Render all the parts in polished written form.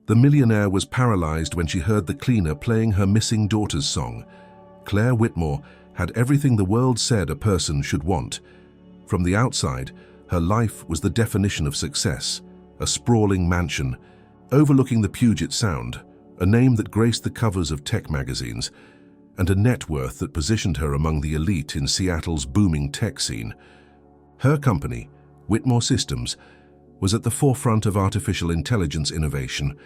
The millionaire was paralyzed when she heard the cleaner playing her missing daughter's song. Claire Whitmore had everything the world said a person should want. From the outside, her life was the definition of success, a sprawling mansion, overlooking the Puget Sound, a name that graced the covers of tech magazines, and a net worth that positioned her among the elite in Seattle's booming tech scene. Her company, Whitmore Systems, was at the forefront of artificial intelligence innovation,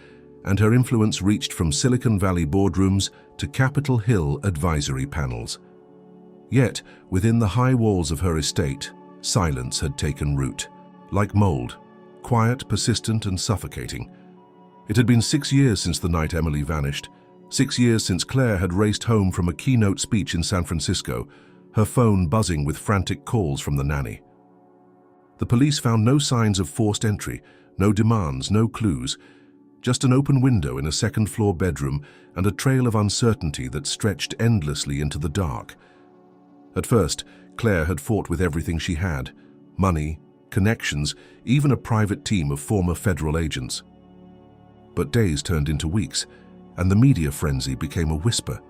and her influence reached from Silicon Valley boardrooms to Capitol Hill advisory panels. Yet, within the high walls of her estate, silence had taken root. Like mold, quiet, persistent, and suffocating. It had been 6 years since the night Emily vanished, 6 years since Claire had raced home from a keynote speech in San Francisco, her phone buzzing with frantic calls from the nanny. The police found no signs of forced entry, no demands, no clues, just an open window in a second-floor bedroom and a trail of uncertainty that stretched endlessly into the dark. At first, Claire had fought with everything she had: money, connections, even a private team of former federal agents. But days turned into weeks, and the media frenzy became a whisper.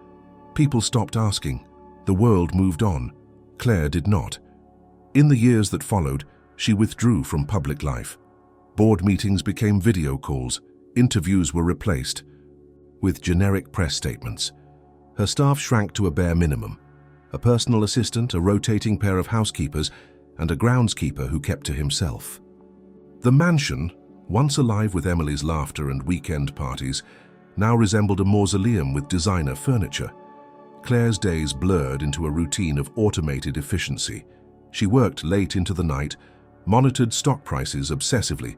People stopped asking. The world moved on. Claire did not. In the years that followed, she withdrew from public life. Board meetings became video calls. Interviews were replaced with generic press statements. Her staff shrank to a bare minimum: a personal assistant, a rotating pair of housekeepers, and a groundskeeper who kept to himself. The mansion, once alive with Emily's laughter and weekend parties, now resembled a mausoleum with designer furniture. Claire's days blurred into a routine of automated efficiency. She worked late into the night, monitored stock prices obsessively,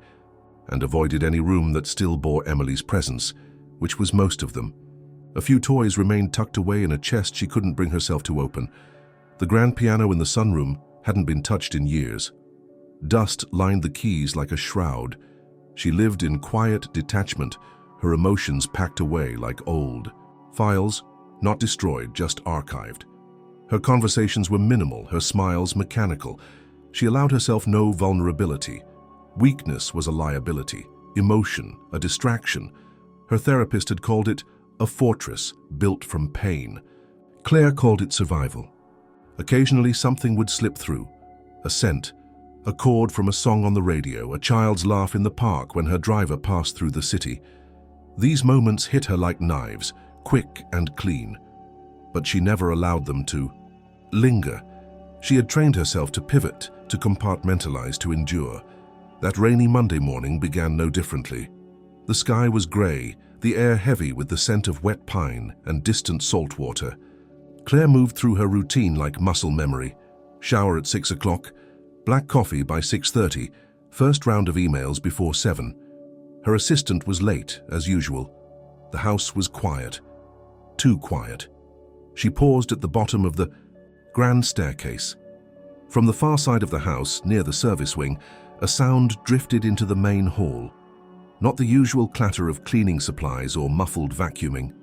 and avoided any room that still bore Emily's presence, which was most of them. A few toys remained tucked away in a chest she couldn't bring herself to open. The grand piano in the sunroom hadn't been touched in years. Dust lined the keys like a shroud. She lived in quiet detachment, her emotions packed away like old files, not destroyed, just archived. Her conversations were minimal, her smiles mechanical. She allowed herself no vulnerability. Weakness was a liability, emotion a distraction. Her therapist had called it a fortress built from pain. Claire called it survival. Occasionally something would slip through: a scent, a chord from a song on the radio, a child's laugh in the park when her driver passed through the city. These moments hit her like knives, quick and clean. But she never allowed them to linger. She had trained herself to pivot, to compartmentalize, to endure. That rainy Monday morning began no differently. The sky was gray, the air heavy with the scent of wet pine and distant salt water. Claire moved through her routine like muscle memory. Shower at 6 o'clock, black coffee by 6:30, first round of emails before 7. Her assistant was late, as usual. The house was quiet. Too quiet. She paused at the bottom of the grand staircase. From the far side of the house, near the service wing, a sound drifted into the main hall. Not the usual clatter of cleaning supplies or muffled vacuuming.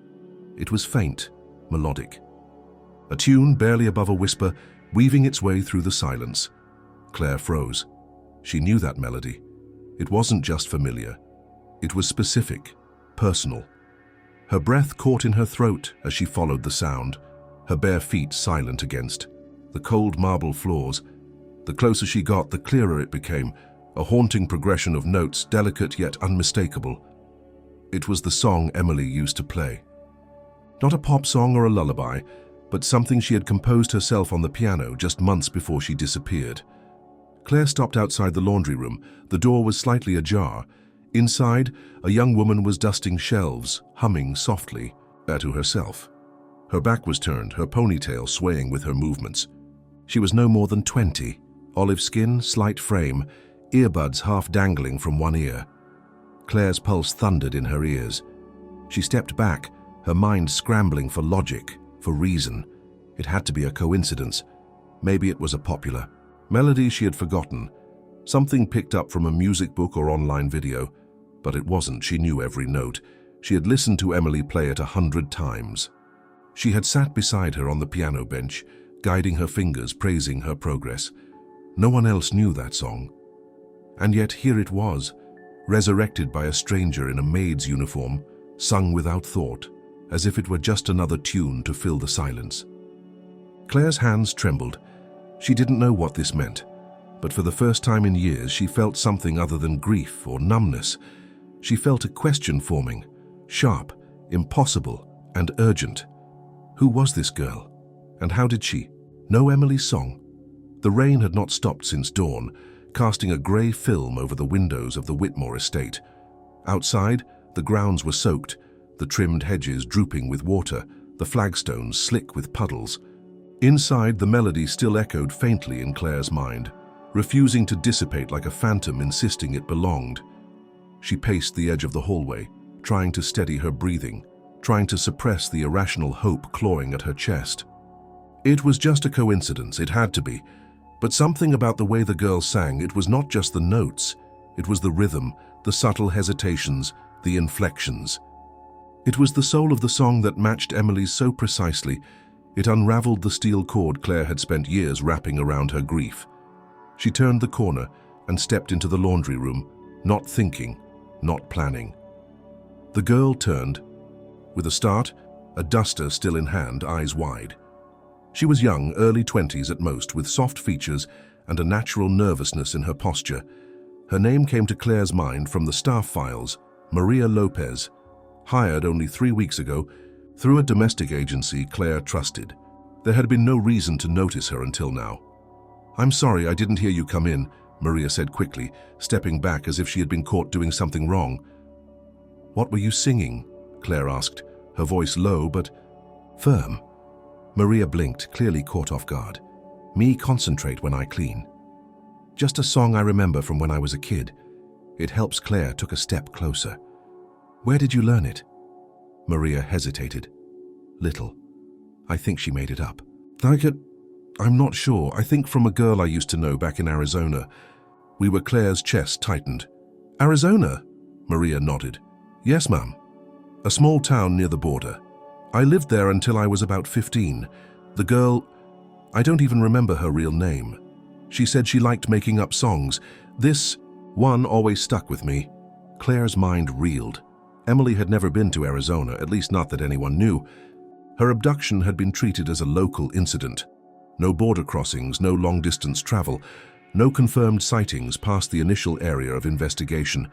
It was faint, melodic. A tune barely above a whisper, weaving its way through the silence. Claire froze. She knew that melody. It wasn't just familiar. It was specific, personal. Her breath caught in her throat as she followed the sound, her bare feet silent against the cold marble floors. The closer she got, the clearer it became, a haunting progression of notes, delicate yet unmistakable. It was the song Emily used to play. Not a pop song or a lullaby, but something she had composed herself on the piano just months before she disappeared. Claire stopped outside the laundry room. The door was slightly ajar. Inside, a young woman was dusting shelves, humming softly, to herself. Her back was turned, her ponytail swaying with her movements. She was no more than 20, olive skin, slight frame, earbuds half dangling from one ear. Claire's pulse thundered in her ears. She stepped back, her mind scrambling for logic, for reason. It had to be a coincidence. Maybe it was a popular melody she had forgotten, something picked up from a music book or online video. But it wasn't. She knew every note. She had listened to Emily play it 100 times. She had sat beside her on the piano bench, guiding her fingers, praising her progress. No one else knew that song. And yet here it was, resurrected by a stranger in a maid's uniform, sung without thought, as if it were just another tune to fill the silence. Claire's hands trembled. She didn't know what this meant, but for the first time in years she felt something other than grief or numbness. She felt a question forming, sharp, impossible, and urgent. Who was this girl? And how did she know Emily's song? The rain had not stopped since dawn, casting a grey film over the windows of the Whitmore estate. Outside, the grounds were soaked, the trimmed hedges drooping with water, the flagstones slick with puddles. Inside, the melody still echoed faintly in Claire's mind, refusing to dissipate like a phantom insisting it belonged. She paced the edge of the hallway, trying to steady her breathing, trying to suppress the irrational hope clawing at her chest. It was just a coincidence, it had to be, but something about the way the girl sang, it was not just the notes, it was the rhythm, the subtle hesitations, the inflections. It was the soul of the song that matched Emily's so precisely, it unraveled the steel cord Claire had spent years wrapping around her grief. She turned the corner and stepped into the laundry room, not thinking, not planning. The girl turned. With a start, a duster still in hand, eyes wide. She was young, early 20s at most, with soft features and a natural nervousness in her posture. Her name came to Claire's mind from the staff files, Maria Lopez, hired only 3 weeks ago through a domestic agency Claire trusted. There had been no reason to notice her until now. "I'm sorry, I didn't hear you come in," Maria said quickly, stepping back as if she had been caught doing something wrong. "What were you singing?" Claire asked, her voice low but firm. Maria blinked, clearly caught off guard. "Me concentrate when I clean. Just a song I remember from when I was a kid." It helps. Claire took a step closer. "Where did you learn it?" Maria hesitated. "Little. I think she made it up." I'm not sure. I think from a girl I used to know back in Arizona." Claire's chest tightened. "Arizona?" Maria nodded. "Yes, ma'am. A small town near the border. I lived there until I was about 15. The girl, I don't even remember her real name. She said she liked making up songs. This one always stuck with me." Claire's mind reeled. Emily had never been to Arizona, at least not that anyone knew. Her abduction had been treated as a local incident. No border crossings, no long-distance travel, no confirmed sightings past the initial area of investigation.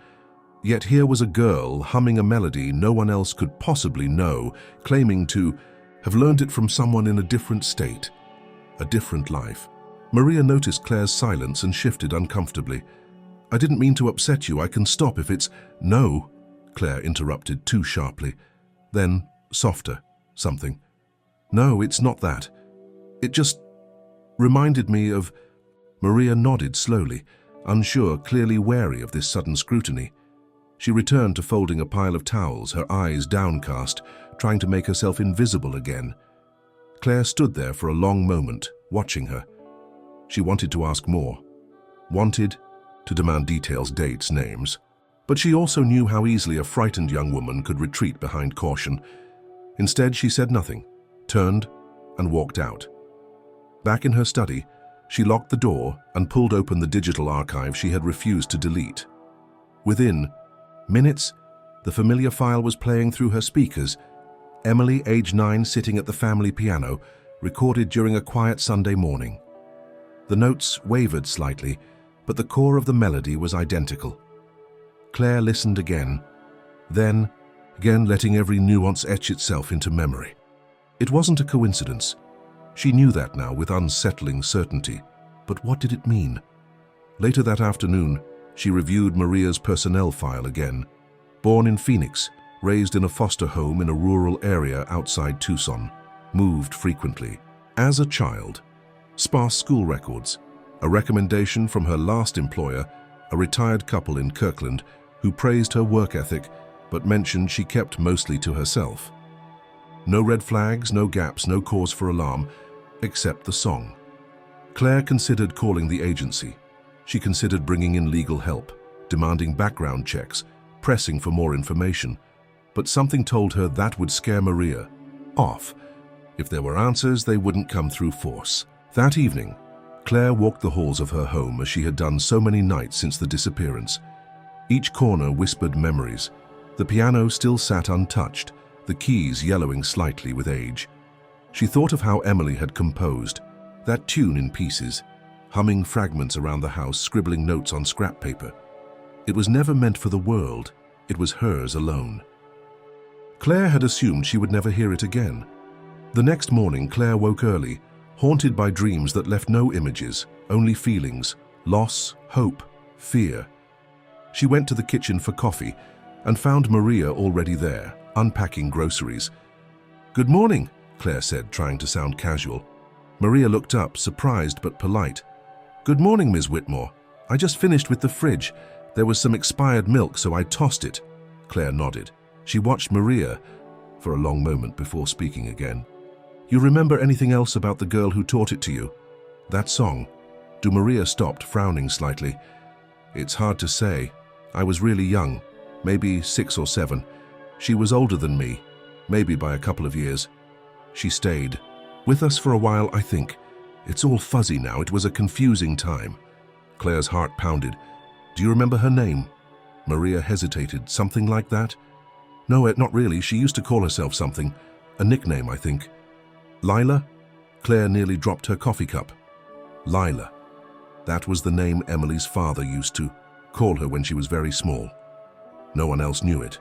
Yet here was a girl humming a melody no one else could possibly know, claiming to have learned it from someone in a different state, a different life. Maria noticed Claire's silence and shifted uncomfortably. "I didn't mean to upset you. I can stop if it's—" "No," Claire interrupted too sharply. Then, softer, something. "No, it's not that. It just reminded me of—" Maria nodded slowly, unsure, clearly wary of this sudden scrutiny. She returned to folding a pile of towels, her eyes downcast, trying to make herself invisible again. Claire stood there for a long moment, watching her. She wanted to ask more. Wanted to demand details, dates, names. But she also knew how easily a frightened young woman could retreat behind caution. Instead, she said nothing, turned, and walked out. Back in her study, she locked the door and pulled open the digital archive she had refused to delete. Within minutes, the familiar file was playing through her speakers. Emily, age 9, sitting at the family piano, recorded during a quiet Sunday morning. The notes wavered slightly, but the core of the melody was identical. Claire listened again, then again letting every nuance etch itself into memory. It wasn't a coincidence. She knew that now with unsettling certainty. But what did it mean? Later that afternoon, she reviewed Maria's personnel file again. Born in Phoenix, raised in a foster home in a rural area outside Tucson, moved frequently. As a child, sparse school records, a recommendation from her last employer, a retired couple in Kirkland, who praised her work ethic but mentioned she kept mostly to herself. No red flags, no gaps, no cause for alarm, except the song. Claire considered calling the agency. She considered bringing in legal help, demanding background checks, pressing for more information. But something told her that would scare Maria off. If there were answers, they wouldn't come through force. That evening, Claire walked the halls of her home as she had done so many nights since the disappearance. Each corner whispered memories. The piano still sat untouched, the keys yellowing slightly with age. She thought of how Emily had composed that tune in pieces, humming fragments around the house, scribbling notes on scrap paper. It was never meant for the world, it was hers alone. Claire had assumed she would never hear it again. The next morning, Claire woke early, haunted by dreams that left no images, only feelings, loss, hope, fear. She went to the kitchen for coffee and found Maria already there, unpacking groceries. "Good morning," Claire said, trying to sound casual. Maria looked up, surprised but polite. "Good morning, Ms. Whitmore. I just finished with the fridge. There was some expired milk, so I tossed it." Claire nodded. She watched Maria for a long moment before speaking again. "You remember anything else about the girl who taught it to you? That song?" Maria stopped, frowning slightly. "It's hard to say. I was really young, maybe 6 or 7. She was older than me, maybe by a couple of years. She stayed with us for a while, I think. It's all fuzzy now. It was a confusing time." Claire's heart pounded. "Do you remember her name?" Maria hesitated. "Something like that?" "No, not really. She used to call herself something. A nickname, I think." "Lila?" Claire nearly dropped her coffee cup. Lila. That was the name Emily's father used to call her when she was very small. No one else knew it.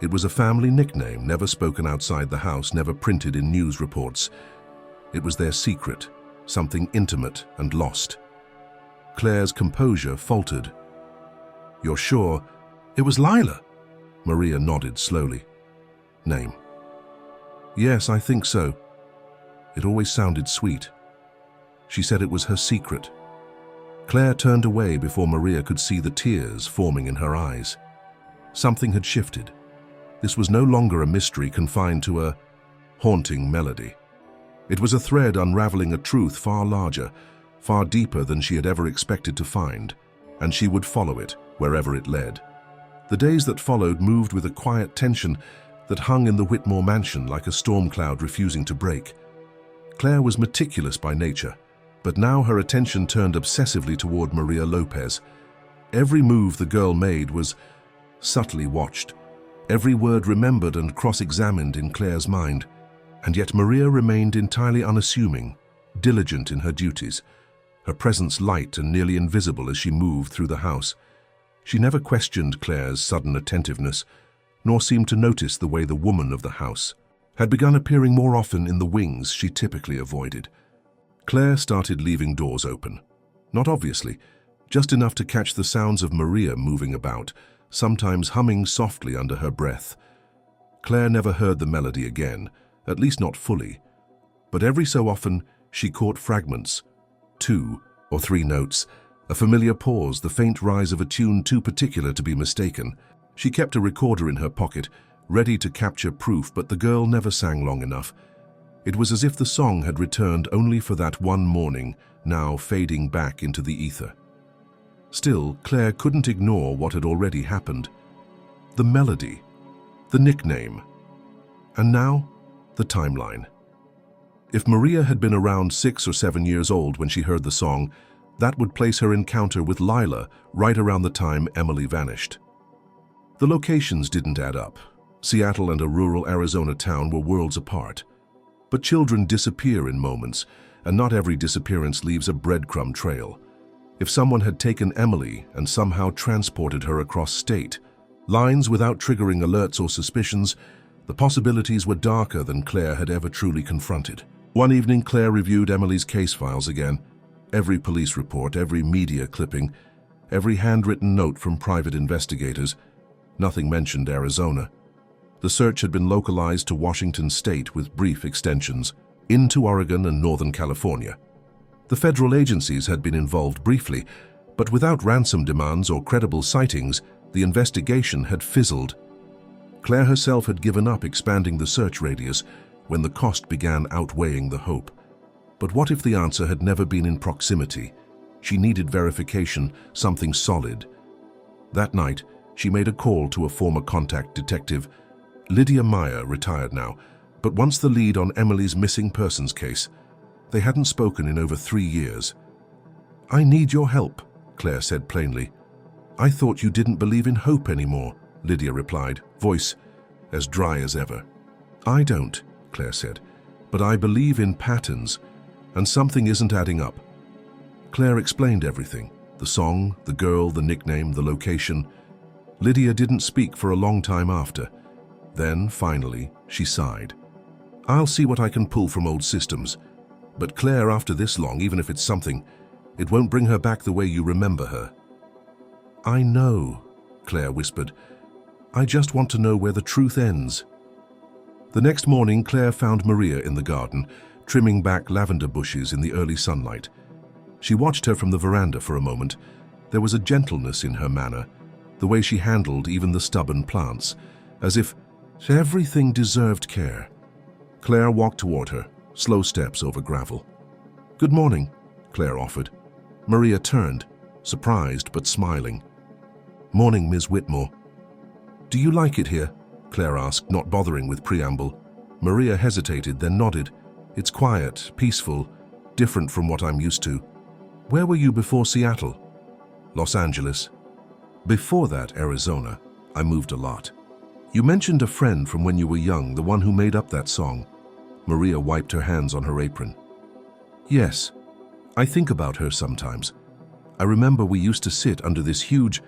It was a family nickname, never spoken outside the house, never printed in news reports. It was their secret, something intimate and lost. Claire's composure faltered. "You're sure it was Lila?" Maria nodded slowly. "Name?" "Yes, I think so. It always sounded sweet." She said it was her secret. Claire turned away before Maria could see the tears forming in her eyes. Something had shifted. This was no longer a mystery confined to a haunting melody. It was a thread unraveling a truth far larger, far deeper than she had ever expected to find, and she would follow it wherever it led. The days that followed moved with a quiet tension that hung in the Whitmore mansion like a storm cloud refusing to break. Claire was meticulous by nature, but now her attention turned obsessively toward Maria Lopez. Every move the girl made was subtly watched, every word remembered and cross-examined in Claire's mind. And yet Maria remained entirely unassuming, diligent in her duties, her presence light and nearly invisible as she moved through the house. She never questioned Claire's sudden attentiveness, nor seemed to notice the way the woman of the house had begun appearing more often in the wings she typically avoided. Claire started leaving doors open, not obviously, just enough to catch the sounds of Maria moving about, sometimes humming softly under her breath. Claire never heard the melody again, at least not fully, but every so often she caught fragments, 2 or 3 notes, a familiar pause, the faint rise of a tune too particular to be mistaken. She kept a recorder in her pocket, ready to capture proof, but the girl never sang long enough. It was as if the song had returned only for that one morning, now fading back into the ether. Still, Claire couldn't ignore what had already happened. The melody, the nickname, and now the timeline. If Maria had been around 6 or 7 years old when she heard the song, that would place her encounter with Lila right around the time Emily vanished. The locations didn't add up. Seattle and a rural Arizona town were worlds apart. But children disappear in moments, and not every disappearance leaves a breadcrumb trail. If someone had taken Emily and somehow transported her across state lines without triggering alerts or suspicions, the possibilities were darker than Claire had ever truly confronted. One evening, Claire reviewed Emily's case files again. Every police report, every media clipping, every handwritten note from private investigators. Nothing mentioned Arizona. The search had been localized to Washington state with brief extensions into Oregon and Northern California. The federal agencies had been involved briefly, but without ransom demands or credible sightings, the investigation had fizzled. Claire herself had given up expanding the search radius when the cost began outweighing the hope. But what if the answer had never been in proximity? She needed verification, something solid. That night, she made a call to a former contact detective, Lydia Meyer, retired now, but once the lead on Emily's missing persons case. They hadn't spoken in over 3 years. "I need your help," Claire said plainly. "I thought you didn't believe in hope anymore," Lydia replied, voice as dry as ever. "I don't," Claire said, "but I believe in patterns, and something isn't adding up." Claire explained everything: the song, the girl, the nickname, the location. Lydia didn't speak for a long time after. Then, finally, she sighed. "I'll see what I can pull from old systems. But Claire, after this long, even if it's something, it won't bring her back the way you remember her." "I know," Claire whispered. "I just want to know where the truth ends." The next morning, Claire found Maria in the garden, trimming back lavender bushes in the early sunlight. She watched her from the veranda for a moment. There was a gentleness in her manner, the way she handled even the stubborn plants, as if everything deserved care. Claire walked toward her, slow steps over gravel. "Good morning," Claire offered. Maria turned, surprised but smiling. "Morning, Ms. Whitmore." "Do you like it here?" Claire asked, not bothering with preamble. Maria hesitated, then nodded. "It's quiet, peaceful, different from what I'm used to." "Where were you before Seattle?" "Los Angeles." "Before that, Arizona. I moved a lot." "You mentioned a friend from when you were young, the one who made up that song." Maria wiped her hands on her apron. "Yes. I think about her sometimes. I remember we used to sit under this huge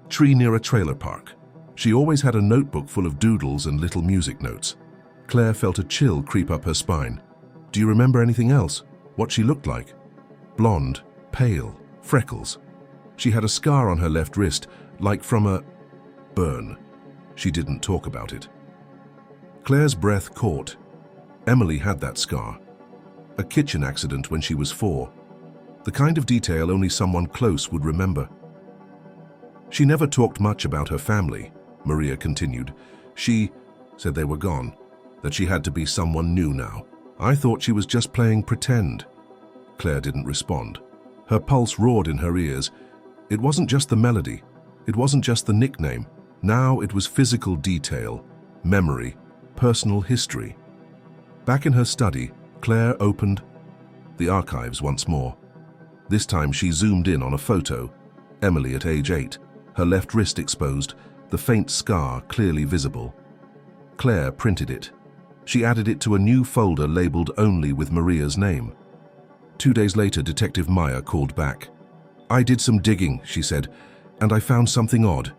tree near a trailer park. She always had a notebook full of doodles and little music notes." Claire felt a chill creep up her spine. "Do you remember anything else? What she looked like?" "Blonde, pale, freckles. She had a scar on her left wrist, like from a burn. She didn't talk about it." Claire's breath caught. Emily had that scar. A kitchen accident when she was 4. The kind of detail only someone close would remember. "She never talked much about her family," Maria continued. "She said they were gone, that she had to be someone new now. I thought she was just playing pretend." Claire didn't respond. Her pulse roared in her ears. It wasn't just the melody. It wasn't just the nickname. Now it was physical detail, memory, personal history. Back in her study, Claire opened the archives once more. This time she zoomed in on a photo. Emily at age 8, her left wrist exposed, the faint scar clearly visible. Claire printed it. She added it to a new folder labeled only with Maria's name. 2 days later, Detective Meyer called back. "I did some digging," she said, "and I found something odd.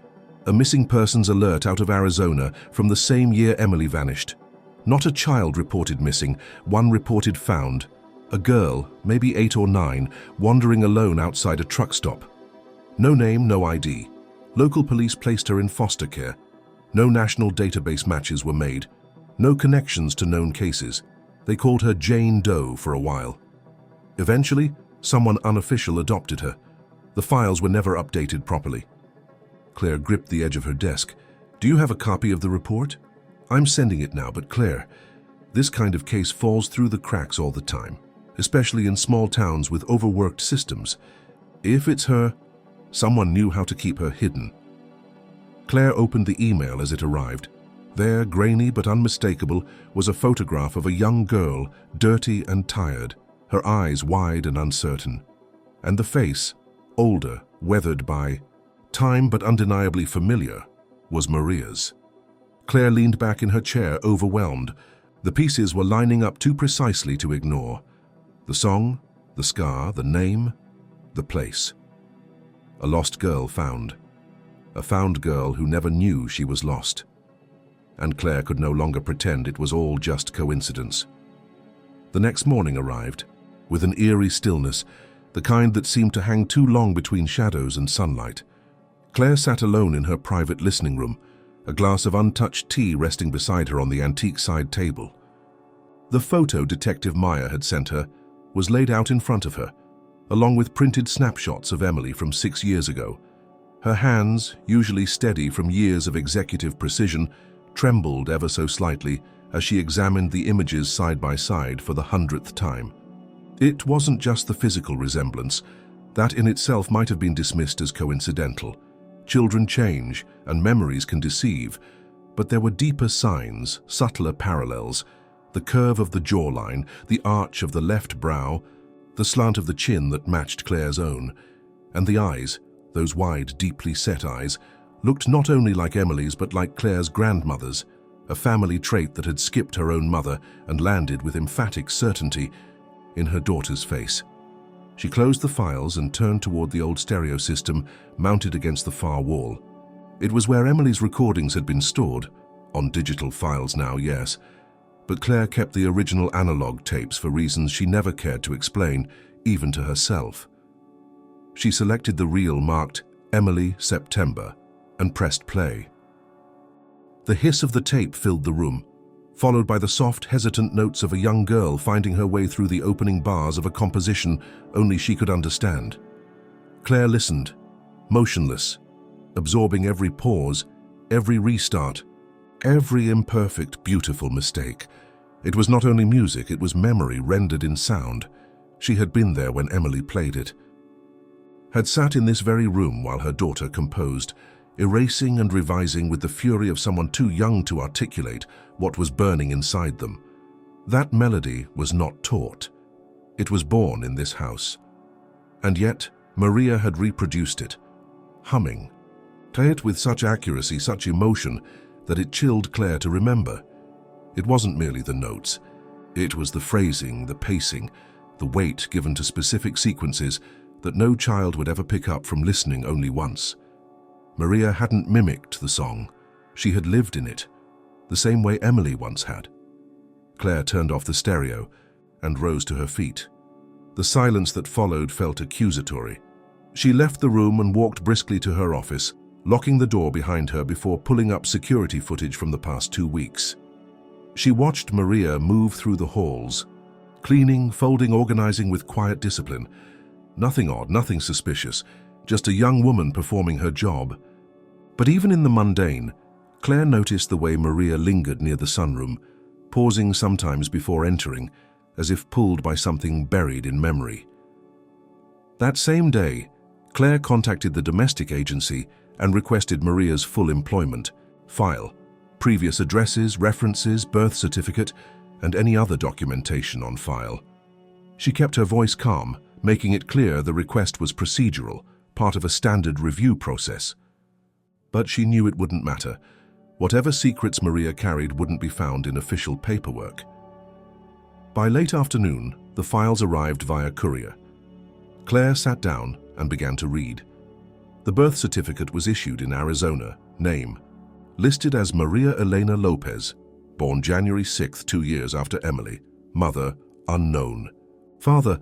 A missing persons alert out of Arizona from the same year Emily vanished. Not a child reported missing, one reported found. A girl, maybe 8 or 9, wandering alone outside a truck stop. No name, no ID. Local police placed her in foster care. No national database matches were made. No connections to known cases. They called her Jane Doe for a while. Eventually, someone unofficial adopted her. The files were never updated properly." Claire gripped the edge of her desk. "Do you have a copy of the report?" "I'm sending it now, but Claire, this kind of case falls through the cracks all the time, especially in small towns with overworked systems. If it's her, someone knew how to keep her hidden." Claire opened the email as it arrived. There, grainy but unmistakable, was a photograph of a young girl, dirty and tired, her eyes wide and uncertain. And the face, older, weathered by time but undeniably familiar, was Maria's. Claire leaned back in her chair, overwhelmed. The pieces were lining up too precisely to ignore. The song, the scar, the name, the place. A lost girl found. A found girl who never knew she was lost. And Claire could no longer pretend it was all just coincidence. The next morning arrived, with an eerie stillness, the kind that seemed to hang too long between shadows and sunlight. Claire sat alone in her private listening room, a glass of untouched tea resting beside her on the antique side table. The photo Detective Meyer had sent her was laid out in front of her, along with printed snapshots of Emily from 6 years ago. Her hands, usually steady from years of executive precision, trembled ever so slightly as she examined the images side by side for the 100th time. It wasn't just the physical resemblance. That in itself might have been dismissed as coincidental. Children change, and memories can deceive, but there were deeper signs, subtler parallels. The curve of the jawline, the arch of the left brow, the slant of the chin that matched Claire's own, and the eyes, those wide, deeply set eyes, looked not only like Emily's but like Claire's grandmother's, a family trait that had skipped her own mother and landed with emphatic certainty in her daughter's face. She closed the files and turned toward the old stereo system mounted against the far wall. It was where Emily's recordings had been stored, on digital files now, yes, but Claire kept the original analog tapes for reasons she never cared to explain, even to herself. She selected the reel marked Emily September and pressed play. The hiss of the tape filled the room, followed by the soft, hesitant notes of a young girl finding her way through the opening bars of a composition only she could understand. Claire listened, motionless, absorbing every pause, every restart, every imperfect, beautiful mistake. It was not only music, it was memory rendered in sound. She had been there when Emily played it, had sat in this very room while her daughter composed, erasing and revising with the fury of someone too young to articulate what was burning inside them. That melody was not taught. It was born in this house. And yet, Maria had reproduced it, humming, play it with such accuracy, such emotion, that it chilled Claire to remember. It wasn't merely the notes. It was the phrasing, the pacing, the weight given to specific sequences that no child would ever pick up from listening only once. Maria hadn't mimicked the song. She had lived in it, the same way Emily once had. Claire turned off the stereo and rose to her feet. The silence that followed felt accusatory. She left the room and walked briskly to her office, locking the door behind her before pulling up security footage from the past 2 weeks. She watched Maria move through the halls, cleaning, folding, organizing with quiet discipline. Nothing odd, nothing suspicious, just a young woman performing her job. But even in the mundane, Claire noticed the way Maria lingered near the sunroom, pausing sometimes before entering, as if pulled by something buried in memory. That same day, Claire contacted the domestic agency and requested Maria's full employment file, previous addresses, references, birth certificate, and any other documentation on file. She kept her voice calm, making it clear the request was procedural, part of a standard review process. But she knew it wouldn't matter. Whatever secrets Maria carried wouldn't be found in official paperwork. By late afternoon, the files arrived via courier. Claire sat down and began to read. The birth certificate was issued in Arizona. Name: listed as Maria Elena Lopez, born January 6th, 2 years after Emily. Mother: unknown. Father: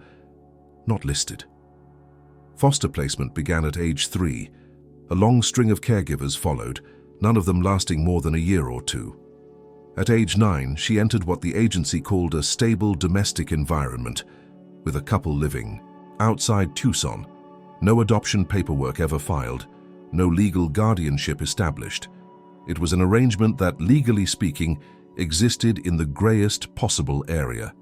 not listed. Foster placement began at age 3. A long string of caregivers followed, none of them lasting more than a year or two. At age 9, she entered what the agency called a stable domestic environment, with a couple living outside Tucson. No adoption paperwork ever filed, no legal guardianship established. It was an arrangement that, legally speaking, existed in the grayest possible area.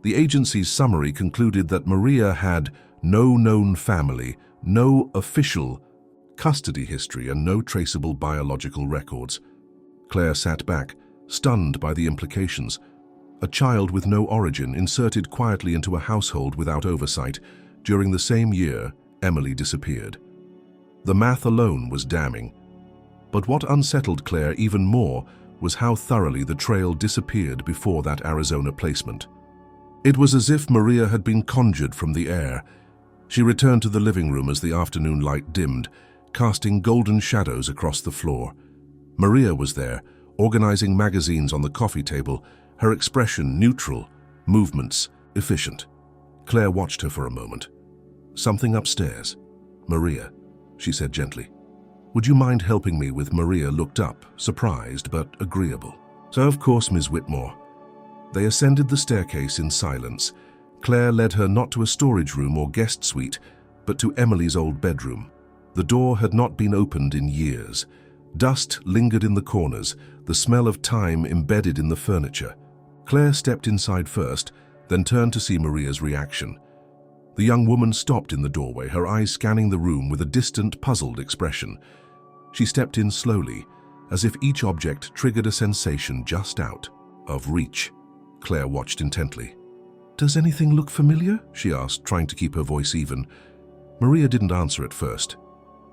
The agency's summary concluded that Maria had no known family, no official custody history, and no traceable biological records. Claire sat back, stunned by the implications. A child with no origin inserted quietly into a household without oversight. During the same year, Emily disappeared. The math alone was damning. But what unsettled Claire even more was how thoroughly the trail disappeared before that Arizona placement. It was as if Maria had been conjured from the air. She returned to the living room as the afternoon light dimmed, casting golden shadows across the floor. Maria was there, organizing magazines on the coffee table, her expression neutral, movements efficient. Claire watched her for a moment. Something upstairs. Maria, she said gently. Would you mind helping me with? Maria looked up, surprised but agreeable. So of course, Ms. Whitmore. They ascended the staircase in silence. Claire led her not to a storage room or guest suite, but to Emily's old bedroom. The door had not been opened in years. Dust lingered in the corners, the smell of time embedded in the furniture. Claire stepped inside first, then turned to see Maria's reaction. The young woman stopped in the doorway, her eyes scanning the room with a distant, puzzled expression. She stepped in slowly, as if each object triggered a sensation just out of reach. Claire watched intently. "Does anything look familiar?" she asked, trying to keep her voice even. Maria didn't answer at first.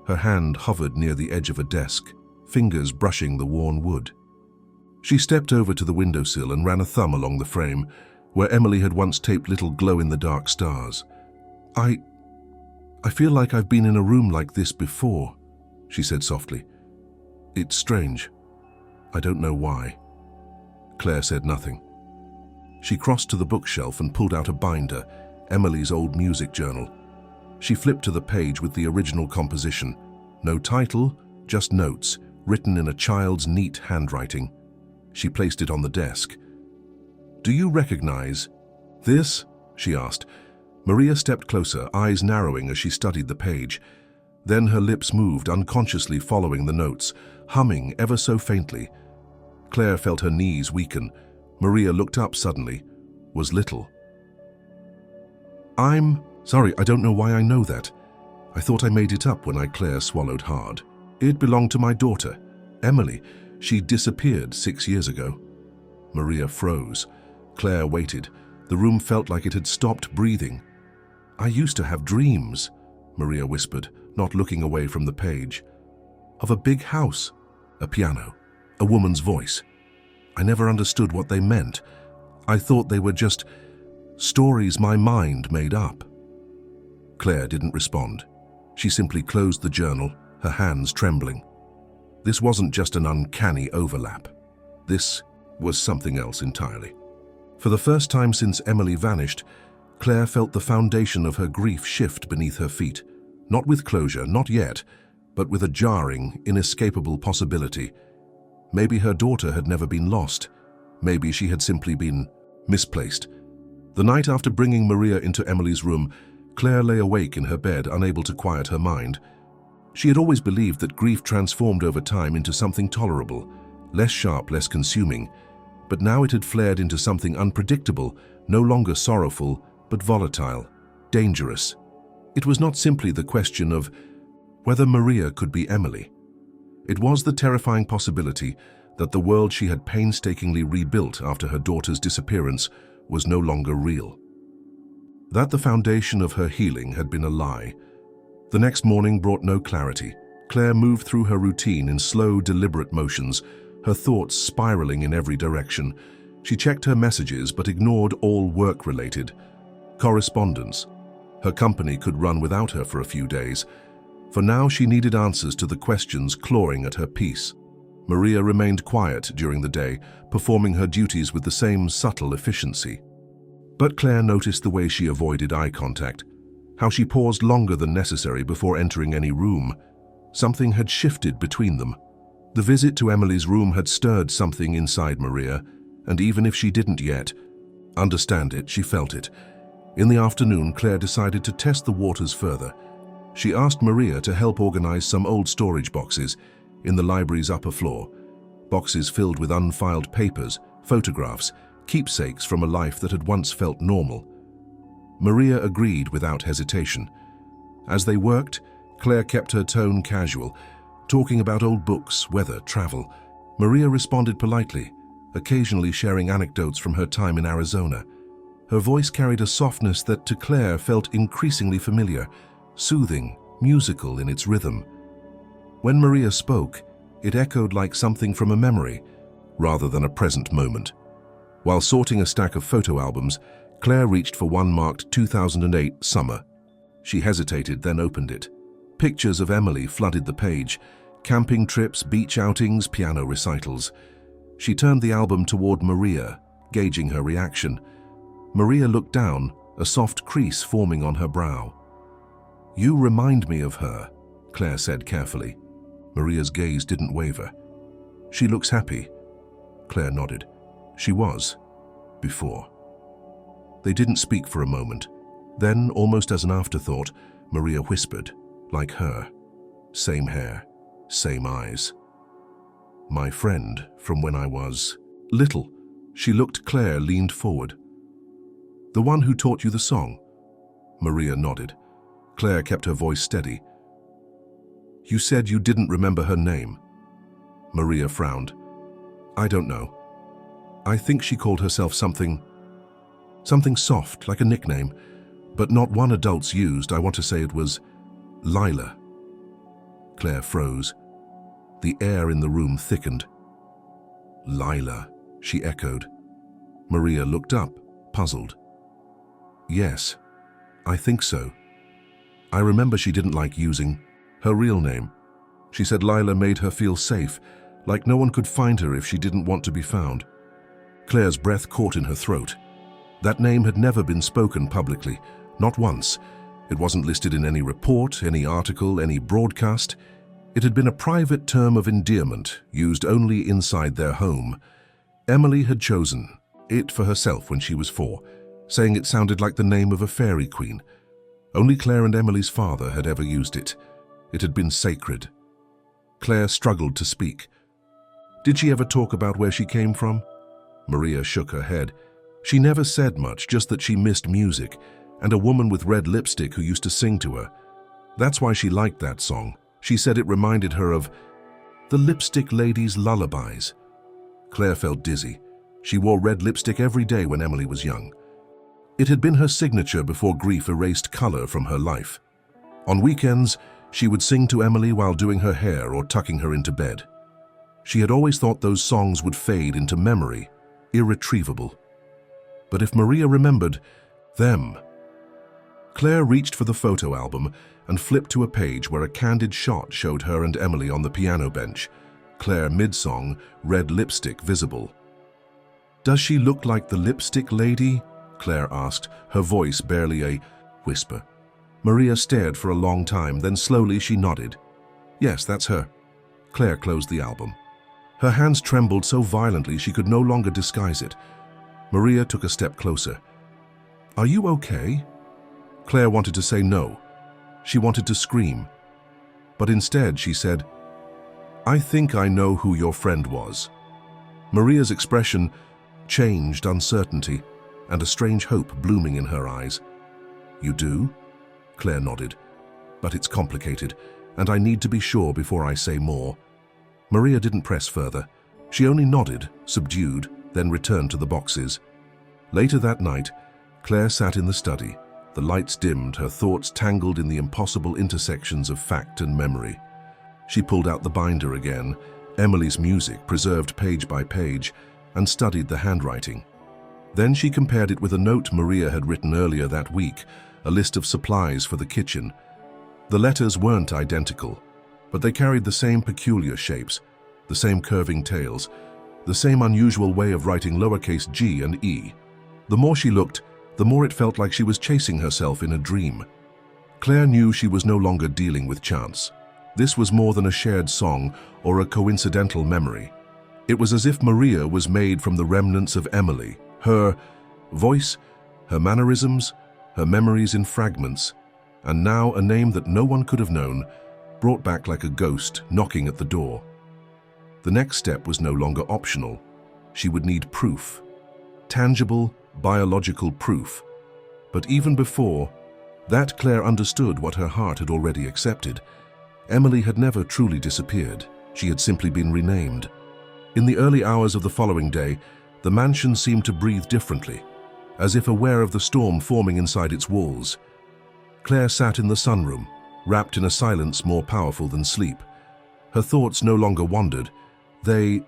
Her hand hovered near the edge of a desk, fingers brushing the worn wood. She stepped over to the windowsill and ran a thumb along the frame, where Emily had once taped little glow-in-the-dark stars. I feel like I've been in a room like this before," she said softly. "It's strange. I don't know why." Claire said nothing. She crossed to the bookshelf and pulled out a binder, Emily's old music journal. She flipped to the page with the original composition. No title, just notes, written in a child's neat handwriting. She placed it on the desk. "Do you recognize this?" she asked. Maria stepped closer, eyes narrowing as she studied the page. Then her lips moved, unconsciously following the notes, humming ever so faintly. Claire felt her knees weaken. Maria looked up suddenly. Was little. "I'm sorry, I don't know why I know that. I thought I made it up when Claire swallowed hard. It belonged to my daughter, Emily. She disappeared 6 years ago." Maria froze. Claire waited. The room felt like it had stopped breathing. "I used to have dreams," Maria whispered, not looking away from the page. "Of a big house, a piano, a woman's voice. I never understood what they meant. I thought they were just stories my mind made up." Claire didn't respond. She simply closed the journal, her hands trembling. This wasn't just an uncanny overlap. This was something else entirely. For the first time since Emily vanished, Claire felt the foundation of her grief shift beneath her feet. Not with closure, not yet, but with a jarring, inescapable possibility. Maybe her daughter had never been lost. Maybe she had simply been misplaced. The night after bringing Maria into Emily's room, Claire lay awake in her bed, unable to quiet her mind. She had always believed that grief transformed over time into something tolerable, less sharp, less consuming. But now it had flared into something unpredictable, no longer sorrowful, but volatile, dangerous. It was not simply the question of whether Maria could be Emily. It was the terrifying possibility that the world she had painstakingly rebuilt after her daughter's disappearance was no longer real. That the foundation of her healing had been a lie. The next morning brought no clarity. Claire moved through her routine in slow, deliberate motions, her thoughts spiraling in every direction. She checked her messages but ignored all work-related. Correspondence. Her company could run without her for a few days. For now she needed answers to the questions clawing at her peace. Maria remained quiet during the day, performing her duties with the same subtle efficiency. But Claire noticed the way she avoided eye contact, how she paused longer than necessary before entering any room. Something had shifted between them. The visit to Emily's room had stirred something inside Maria, and even if she didn't yet understand it, she felt it. In the afternoon, Claire decided to test the waters further. She asked Maria to help organize some old storage boxes in the library's upper floor, boxes filled with unfiled papers, photographs, keepsakes from a life that had once felt normal. Maria agreed without hesitation. As they worked, Claire kept her tone casual, talking about old books, weather, travel. Maria responded politely, occasionally sharing anecdotes from her time in Arizona. Her voice carried a softness that to Claire felt increasingly familiar, soothing, musical in its rhythm. When Maria spoke, it echoed like something from a memory, rather than a present moment. While sorting a stack of photo albums, Claire reached for one marked 2008 Summer. She hesitated, then opened it. Pictures of Emily flooded the page, camping trips, beach outings, piano recitals. She turned the album toward Maria, gauging her reaction. Maria looked down, a soft crease forming on her brow. "You remind me of her," Claire said carefully. Maria's gaze didn't waver. "She looks happy." Claire nodded. She was, before. They didn't speak for a moment. Then, almost as an afterthought, Maria whispered, like her. Same hair, same eyes. "My friend from when I was little." She looked. Claire leaned forward. "The one who taught you the song?" Maria nodded. Claire kept her voice steady. "You said you didn't remember her name." Maria frowned. "I don't know. I think she called herself something soft, like a nickname, but not one adults used. I want to say it was Lila." Claire froze. The air in the room thickened. "Lila," she echoed. Maria looked up, puzzled. "Yes, I think so. I remember she didn't like using her real name. She said Lila made her feel safe, like no one could find her if she didn't want to be found." Claire's breath caught in her throat. That name had never been spoken publicly, not once. It wasn't listed in any report, any article, any broadcast. It had been a private term of endearment, used only inside their home. Emily had chosen it for herself when she was 4, saying it sounded like the name of a fairy queen. Only Claire and Emily's father had ever used it. It had been sacred. Claire struggled to speak. Did she ever talk about where she came from? Maria shook her head. She never said much, just that she missed music, and a woman with red lipstick who used to sing to her. That's why she liked that song. She said it reminded her of the Lipstick Lady's lullabies. Claire felt dizzy. She wore red lipstick every day when Emily was young. It had been her signature before grief erased color from her life. On weekends, she would sing to Emily while doing her hair or tucking her into bed. She had always thought those songs would fade into memory, irretrievable. But if Maria remembered them... Claire reached for the photo album and flipped to a page where a candid shot showed her and Emily on the piano bench, Claire mid-song, red lipstick visible. "Does she look like the lipstick lady?" Claire asked, her voice barely a whisper. Maria stared for a long time, then slowly she nodded. "Yes, that's her." Claire closed the album. Her hands trembled so violently she could no longer disguise it. Maria took a step closer. "Are you okay?" Claire wanted to say no. She wanted to scream. But instead she said, "I think I know who your friend was." Maria's expression changed, uncertainty, and a strange hope blooming in her eyes. "You do?" Claire nodded. "But it's complicated, and I need to be sure before I say more." Maria didn't press further. She only nodded, subdued, then returned to the boxes. Later that night, Claire sat in the study. The lights dimmed, her thoughts tangled in the impossible intersections of fact and memory. She pulled out the binder again, Emily's music preserved page by page, and studied the handwriting. Then she compared it with a note Maria had written earlier that week, a list of supplies for the kitchen. The letters weren't identical, but they carried the same peculiar shapes, the same curving tails, the same unusual way of writing lowercase g and e. The more she looked, the more it felt like she was chasing herself in a dream. Claire knew she was no longer dealing with chance. This was more than a shared song or a coincidental memory. It was as if Maria was made from the remnants of Emily, her voice, her mannerisms, her memories in fragments, and now a name that no one could have known, brought back like a ghost knocking at the door. The next step was no longer optional. She would need proof. Tangible, biological proof. But even before that, Claire understood what her heart had already accepted. Emily had never truly disappeared. She had simply been renamed. In the early hours of the following day, the mansion seemed to breathe differently, as if aware of the storm forming inside its walls. Claire sat in the sunroom, wrapped in a silence more powerful than sleep. Her thoughts no longer wandered. They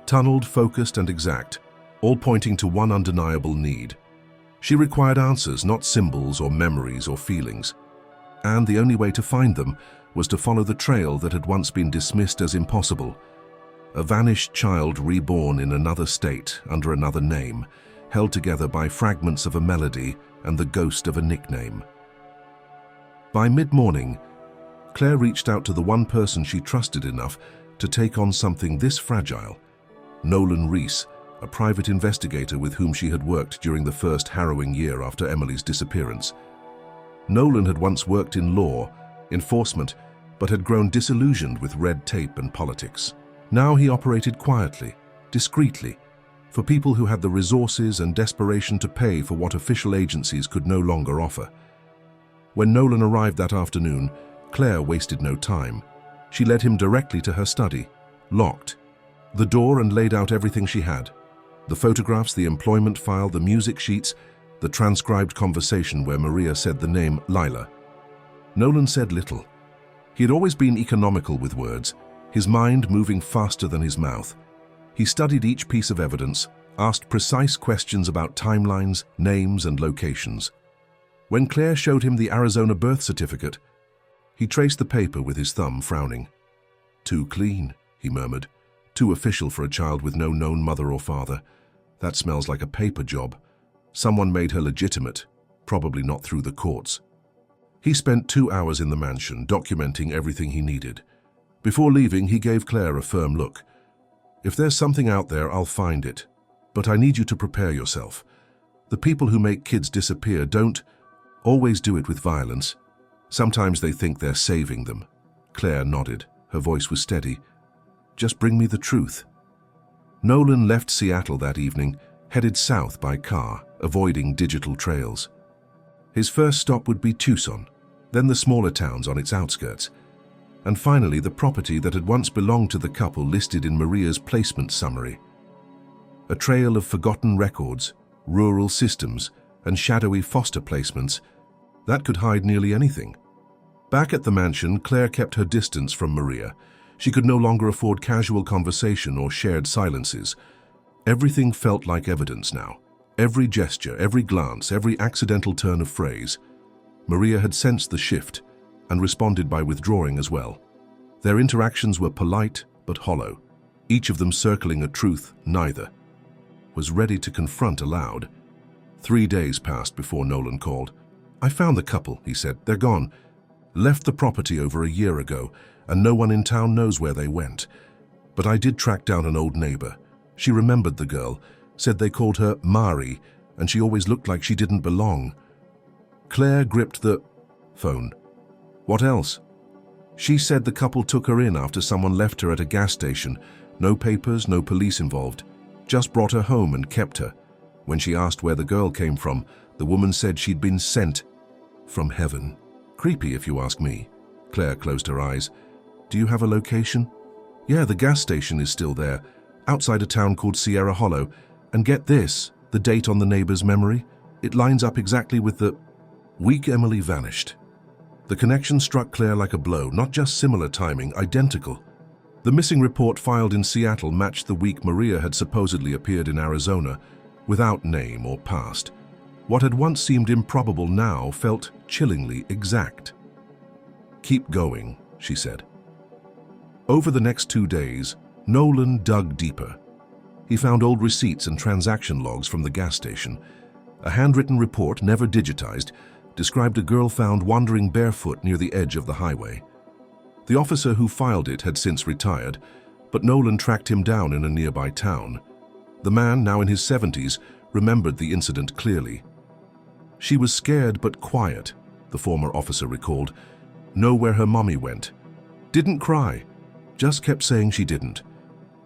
tunneled, focused, and exact, all pointing to one undeniable need. She required answers, not symbols or memories or feelings. And the only way to find them was to follow the trail that had once been dismissed as impossible. A vanished child reborn in another state, under another name, held together by fragments of a melody and the ghost of a nickname. By mid-morning, Claire reached out to the one person she trusted enough to take on something this fragile. Nolan Reese, a private investigator with whom she had worked during the first harrowing year after Emily's disappearance. Nolan had once worked in law, enforcement, but had grown disillusioned with red tape and politics. Now he operated quietly, discreetly, for people who had the resources and desperation to pay for what official agencies could no longer offer. When Nolan arrived that afternoon, Claire wasted no time. She led him directly to her study, locked the door, and laid out everything she had. The photographs, the employment file, the music sheets, the transcribed conversation where Maria said the name Lila. Nolan said little. He had always been economical with words, his mind moving faster than his mouth. He studied each piece of evidence, asked precise questions about timelines, names, and locations. When Claire showed him the Arizona birth certificate, he traced the paper with his thumb, frowning. "Too clean," he murmured. "Too official for a child with no known mother or father. That smells like a paper job. Someone made her legitimate, probably not through the courts." He spent 2 hours in the mansion, documenting everything he needed. Before leaving, he gave Claire a firm look. "If there's something out there, I'll find it. But I need you to prepare yourself. The people who make kids disappear don't always do it with violence. Sometimes they think they're saving them." Claire nodded. Her voice was steady. "Just bring me the truth." Nolan left Seattle that evening, headed south by car, avoiding digital trails. His first stop would be Tucson, then the smaller towns on its outskirts, and finally the property that had once belonged to the couple listed in Maria's placement summary. A trail of forgotten records, rural systems, and shadowy foster placements that could hide nearly anything. Back at the mansion, Claire kept her distance from Maria. She could no longer afford casual conversation or shared silences. Everything felt like evidence now. Every gesture, every glance, every accidental turn of phrase. Maria had sensed the shift and responded by withdrawing as well. Their interactions were polite but hollow, each of them circling a truth neither was ready to confront aloud. 3 days passed before Nolan called. "I found the couple," he said. "They're gone. Left the property over a year ago, and no one in town knows where they went. But I did track down an old neighbor. She remembered the girl, said they called her Mari, and she always looked like she didn't belong." Claire gripped the phone. "What else?" "She said the couple took her in after someone left her at a gas station. No papers, no police involved. Just brought her home and kept her. When she asked where the girl came from, the woman said she'd been sent from heaven. Creepy, if you ask me." Claire closed her eyes. "Do you have a location?" "Yeah, the gas station is still there, outside a town called Sierra Hollow. And get this, the date on the neighbor's memory? It lines up exactly with the week Emily vanished." The connection struck Claire like a blow, not just similar timing, identical. The missing report filed in Seattle matched the week Maria had supposedly appeared in Arizona, without name or past. What had once seemed improbable now felt chillingly exact. "Keep going," she said. Over the next 2 days, Nolan dug deeper. He found old receipts and transaction logs from the gas station. A handwritten report, never digitized, described a girl found wandering barefoot near the edge of the highway. The officer who filed it had since retired, but Nolan tracked him down in a nearby town. The man, now in his 70s, remembered the incident clearly. "She was scared but quiet," the former officer recalled. "Know where her mommy went. Didn't cry. Just kept saying she didn't."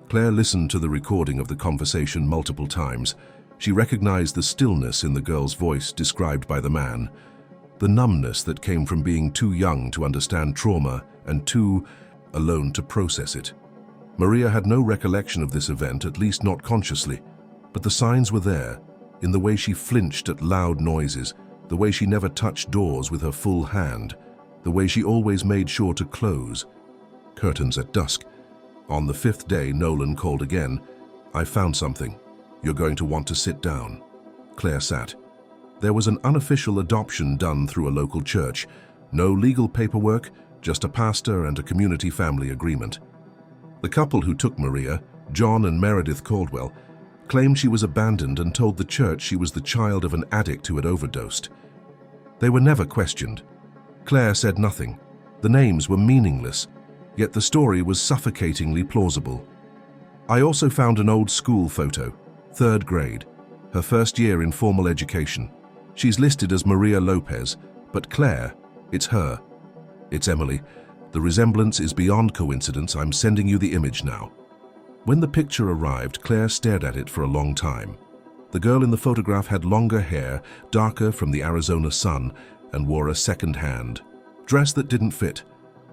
Claire listened to the recording of the conversation multiple times. She recognized the stillness in the girl's voice described by the man, the numbness that came from being too young to understand trauma and too alone to process it. Maria had no recollection of this event, at least not consciously, but the signs were there, in the way she flinched at loud noises, the way she never touched doors with her full hand, the way she always made sure to close curtains at dusk. On the 5th day, Nolan called again. "I found something. You're going to want to sit down." Claire sat. There was an unofficial adoption done through a local church. No legal paperwork, just a pastor and a community family agreement. The couple who took Maria, John and Meredith Caldwell, claimed she was abandoned and told the church she was the child of an addict who had overdosed. They were never questioned. Claire said nothing. The names were meaningless, yet the story was suffocatingly plausible. "I also found an old school photo, 3rd grade, her first year in formal education. She's listed as Maria Lopez, but Claire, it's her. It's Emily. The resemblance is beyond coincidence. I'm sending you the image now." When the picture arrived, Claire stared at it for a long time. The girl in the photograph had longer hair, darker from the Arizona sun, and wore a second-hand dress that didn't fit.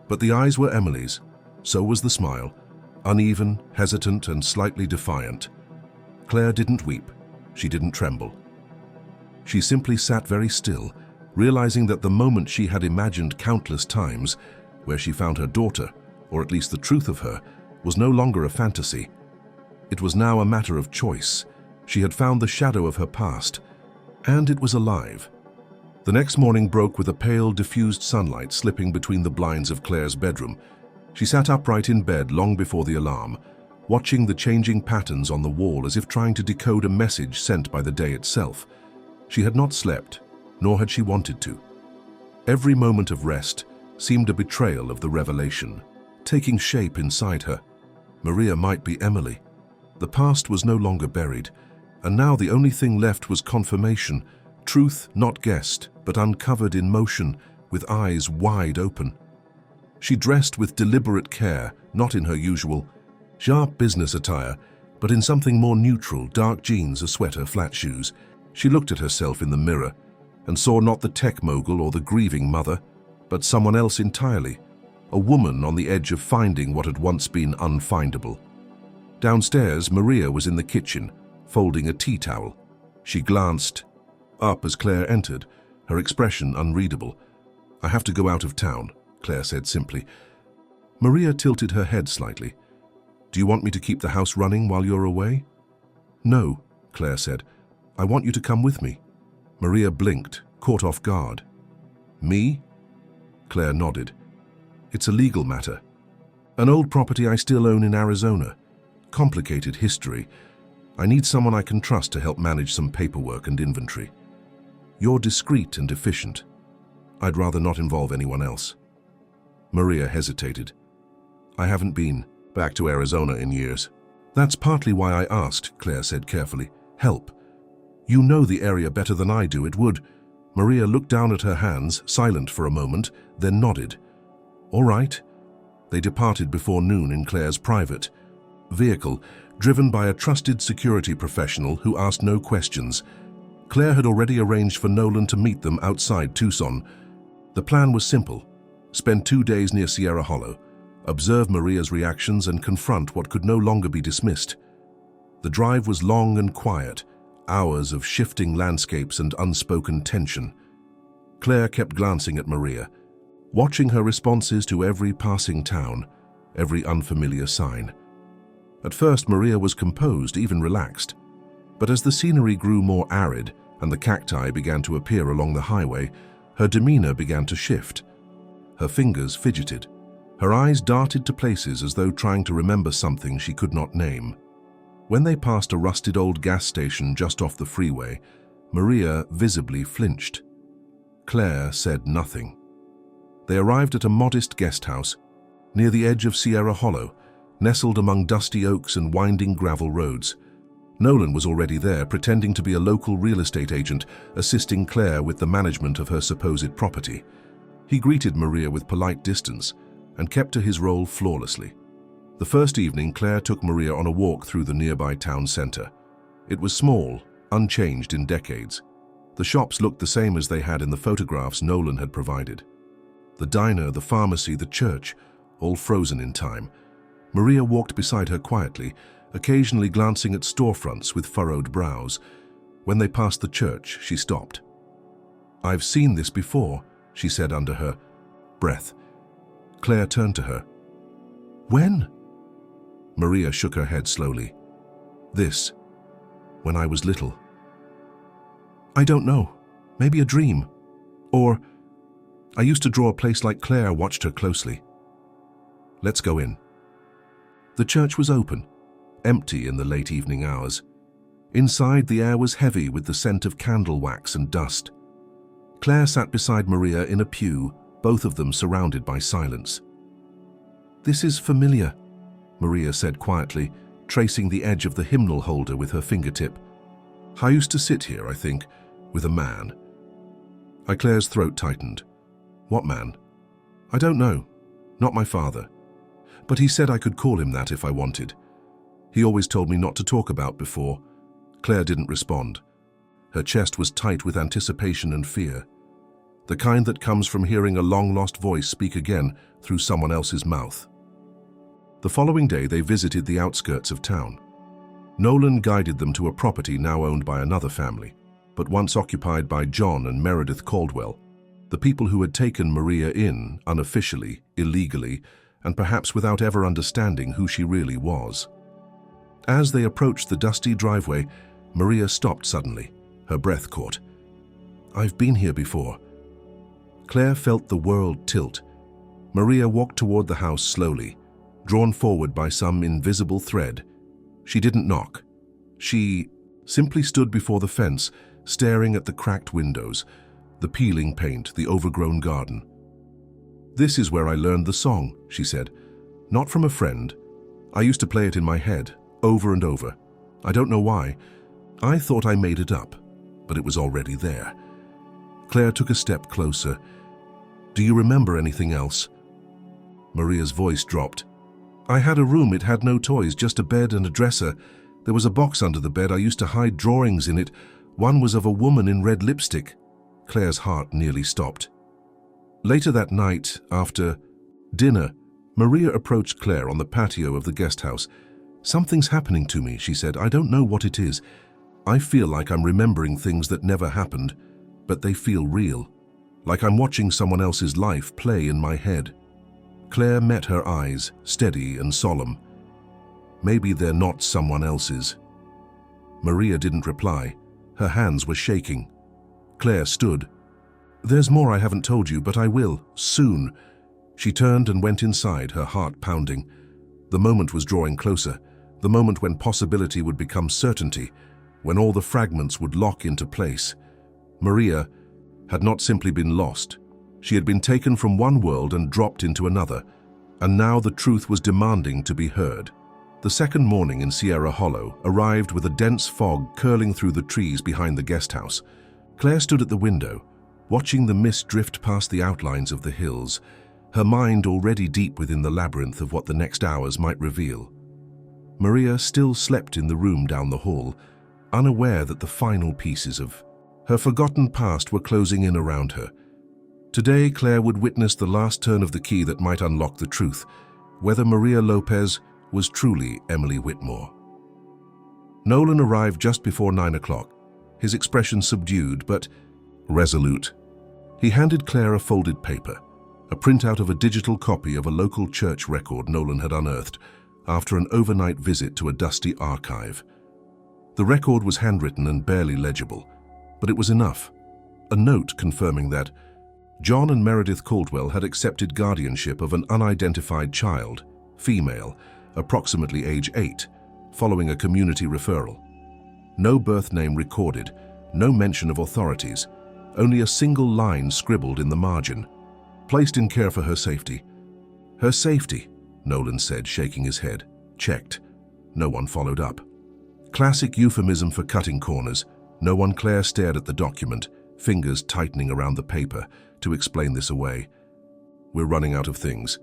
But the eyes were Emily's. So was the smile, uneven, hesitant, and slightly defiant. Claire didn't weep. She didn't tremble. She simply sat very still, realizing that the moment she had imagined countless times where she found her daughter, or at least the truth of her, was no longer a fantasy. It was now a matter of choice. She had found the shadow of her past, and it was alive. The next morning broke with a pale, diffused sunlight slipping between the blinds of Claire's bedroom. She sat upright in bed long before the alarm, watching the changing patterns on the wall as if trying to decode a message sent by the day itself. She had not slept, nor had she wanted to. Every moment of rest seemed a betrayal of the revelation, taking shape inside her. Maria might be Emily. The past was no longer buried, and now the only thing left was confirmation, truth not guessed, but uncovered in motion, with eyes wide open. She dressed with deliberate care, not in her usual sharp business attire, but in something more neutral, dark jeans, a sweater, flat shoes. She looked at herself in the mirror and saw not the tech mogul or the grieving mother, but someone else entirely, a woman on the edge of finding what had once been unfindable. Downstairs, Maria was in the kitchen, folding a tea towel. She glanced up as Claire entered, her expression unreadable. "I have to go out of town," Claire said simply. Maria tilted her head slightly. "Do you want me to keep the house running while you're away?" "No," Claire said. "I want you to come with me." Maria blinked, caught off guard. "Me?" Claire nodded. "It's a legal matter. An old property I still own in Arizona. Complicated history. I need someone I can trust to help manage some paperwork and inventory. You're discreet and efficient. I'd rather not involve anyone else." Maria hesitated. "I haven't been back to Arizona in years." "That's partly why I asked," Claire said carefully. "Help. You know the area better than I do. It would—" Maria looked down at her hands, silent for a moment, then nodded. "All right." They departed before noon in Claire's private vehicle, driven by a trusted security professional who asked no questions. Claire had already arranged for Nolan to meet them outside Tucson. The plan was simple: spend 2 days near Sierra Hollow, observe Maria's reactions, and confront what could no longer be dismissed. The drive was long and quiet, hours of shifting landscapes and unspoken tension. Claire kept glancing at Maria, watching her responses to every passing town, every unfamiliar sign. At first, Maria was composed, even relaxed. But as the scenery grew more arid and the cacti began to appear along the highway, her demeanor began to shift. Her fingers fidgeted. Her eyes darted to places as though trying to remember something she could not name. When they passed a rusted old gas station just off the freeway, Maria visibly flinched. Claire said nothing. They arrived at a modest guest house near the edge of Sierra Hollow, nestled among dusty oaks and winding gravel roads. Nolan was already there, pretending to be a local real estate agent, assisting Claire with the management of her supposed property. He greeted Maria with polite distance and kept to his role flawlessly. The first evening, Claire took Maria on a walk through the nearby town center. It was small, unchanged in decades. The shops looked the same as they had in the photographs Nolan had provided. The diner, the pharmacy, the church, all frozen in time. Maria walked beside her quietly, occasionally glancing at storefronts with furrowed brows. When they passed the church, she stopped. "I've seen this before," she said under her breath. Claire turned to her. "When?" Maria shook her head slowly. "This. When I was little." "I don't know. Maybe a dream. Or I used to draw a place like Claire watched her closely." "Let's go in." The church was open, empty in the late evening hours. Inside, the air was heavy with the scent of candle wax and dust. Claire sat beside Maria in a pew, both of them surrounded by silence. "This is familiar," Maria said quietly, tracing the edge of the hymnal holder with her fingertip. "I used to sit here, I think, with a man." Claire's throat tightened. "What man?" "I don't know. Not my father. But he said I could call him that if I wanted. He always told me not to talk about before." Claire didn't respond. Her chest was tight with anticipation and fear, the kind that comes from hearing a long-lost voice speak again through someone else's mouth. The following day, they visited the outskirts of town. Nolan guided them to a property now owned by another family, but once occupied by John and Meredith Caldwell. The people who had taken Maria in, unofficially, illegally, and perhaps without ever understanding who she really was. As they approached the dusty driveway, Maria stopped suddenly, her breath caught. "I've been here before." Claire felt the world tilt. Maria walked toward the house slowly, drawn forward by some invisible thread. She didn't knock. She simply stood before the fence, staring at the cracked windows, the peeling paint, the overgrown garden. "This is where I learned the song," she said. "Not from a friend. I used to play it in my head, over and over. I don't know why. I thought I made it up, but it was already there." Claire took a step closer. "Do you remember anything else?" Maria's voice dropped. "I had a room. It had no toys, just a bed and a dresser. There was a box under the bed. I used to hide drawings in it. One was of a woman in red lipstick." Claire's heart nearly stopped. Later that night, after dinner, Maria approached Claire on the patio of the guest house. "Something's happening to me," she said. "I don't know what it is. I feel like I'm remembering things that never happened, but they feel real. Like I'm watching someone else's life play in my head." Claire met her eyes, steady and solemn. "Maybe they're not someone else's." Maria didn't reply. Her hands were shaking. Claire stood. "There's more I haven't told you, but I will, soon." She turned and went inside, her heart pounding. The moment was drawing closer, the moment when possibility would become certainty, when all the fragments would lock into place. Maria had not simply been lost. She had been taken from one world and dropped into another, and now the truth was demanding to be heard. The second morning in Sierra Hollow arrived with a dense fog curling through the trees behind the guest house. Claire stood at the window, watching the mist drift past the outlines of the hills, her mind already deep within the labyrinth of what the next hours might reveal. Maria still slept in the room down the hall, unaware that the final pieces of her forgotten past were closing in around her. Today, Claire would witness the last turn of the key that might unlock the truth, whether Maria Lopez was truly Emily Whitmore. Nolan arrived just before 9 o'clock, his expression subdued but resolute. He handed Claire a folded paper, a printout of a digital copy of a local church record Nolan had unearthed after an overnight visit to a dusty archive. The record was handwritten and barely legible, but it was enough. A note confirming that John and Meredith Caldwell had accepted guardianship of an unidentified child, female, approximately age 8, following a community referral. No birth name recorded, no mention of authorities, only a single line scribbled in the margin. "Placed in care for her safety." "Her safety," Nolan said, shaking his head. "Checked." No one followed up. Classic euphemism for cutting corners. No one. Claire stared at the document, fingers tightening around the paper, to explain this away. "We're running out of things.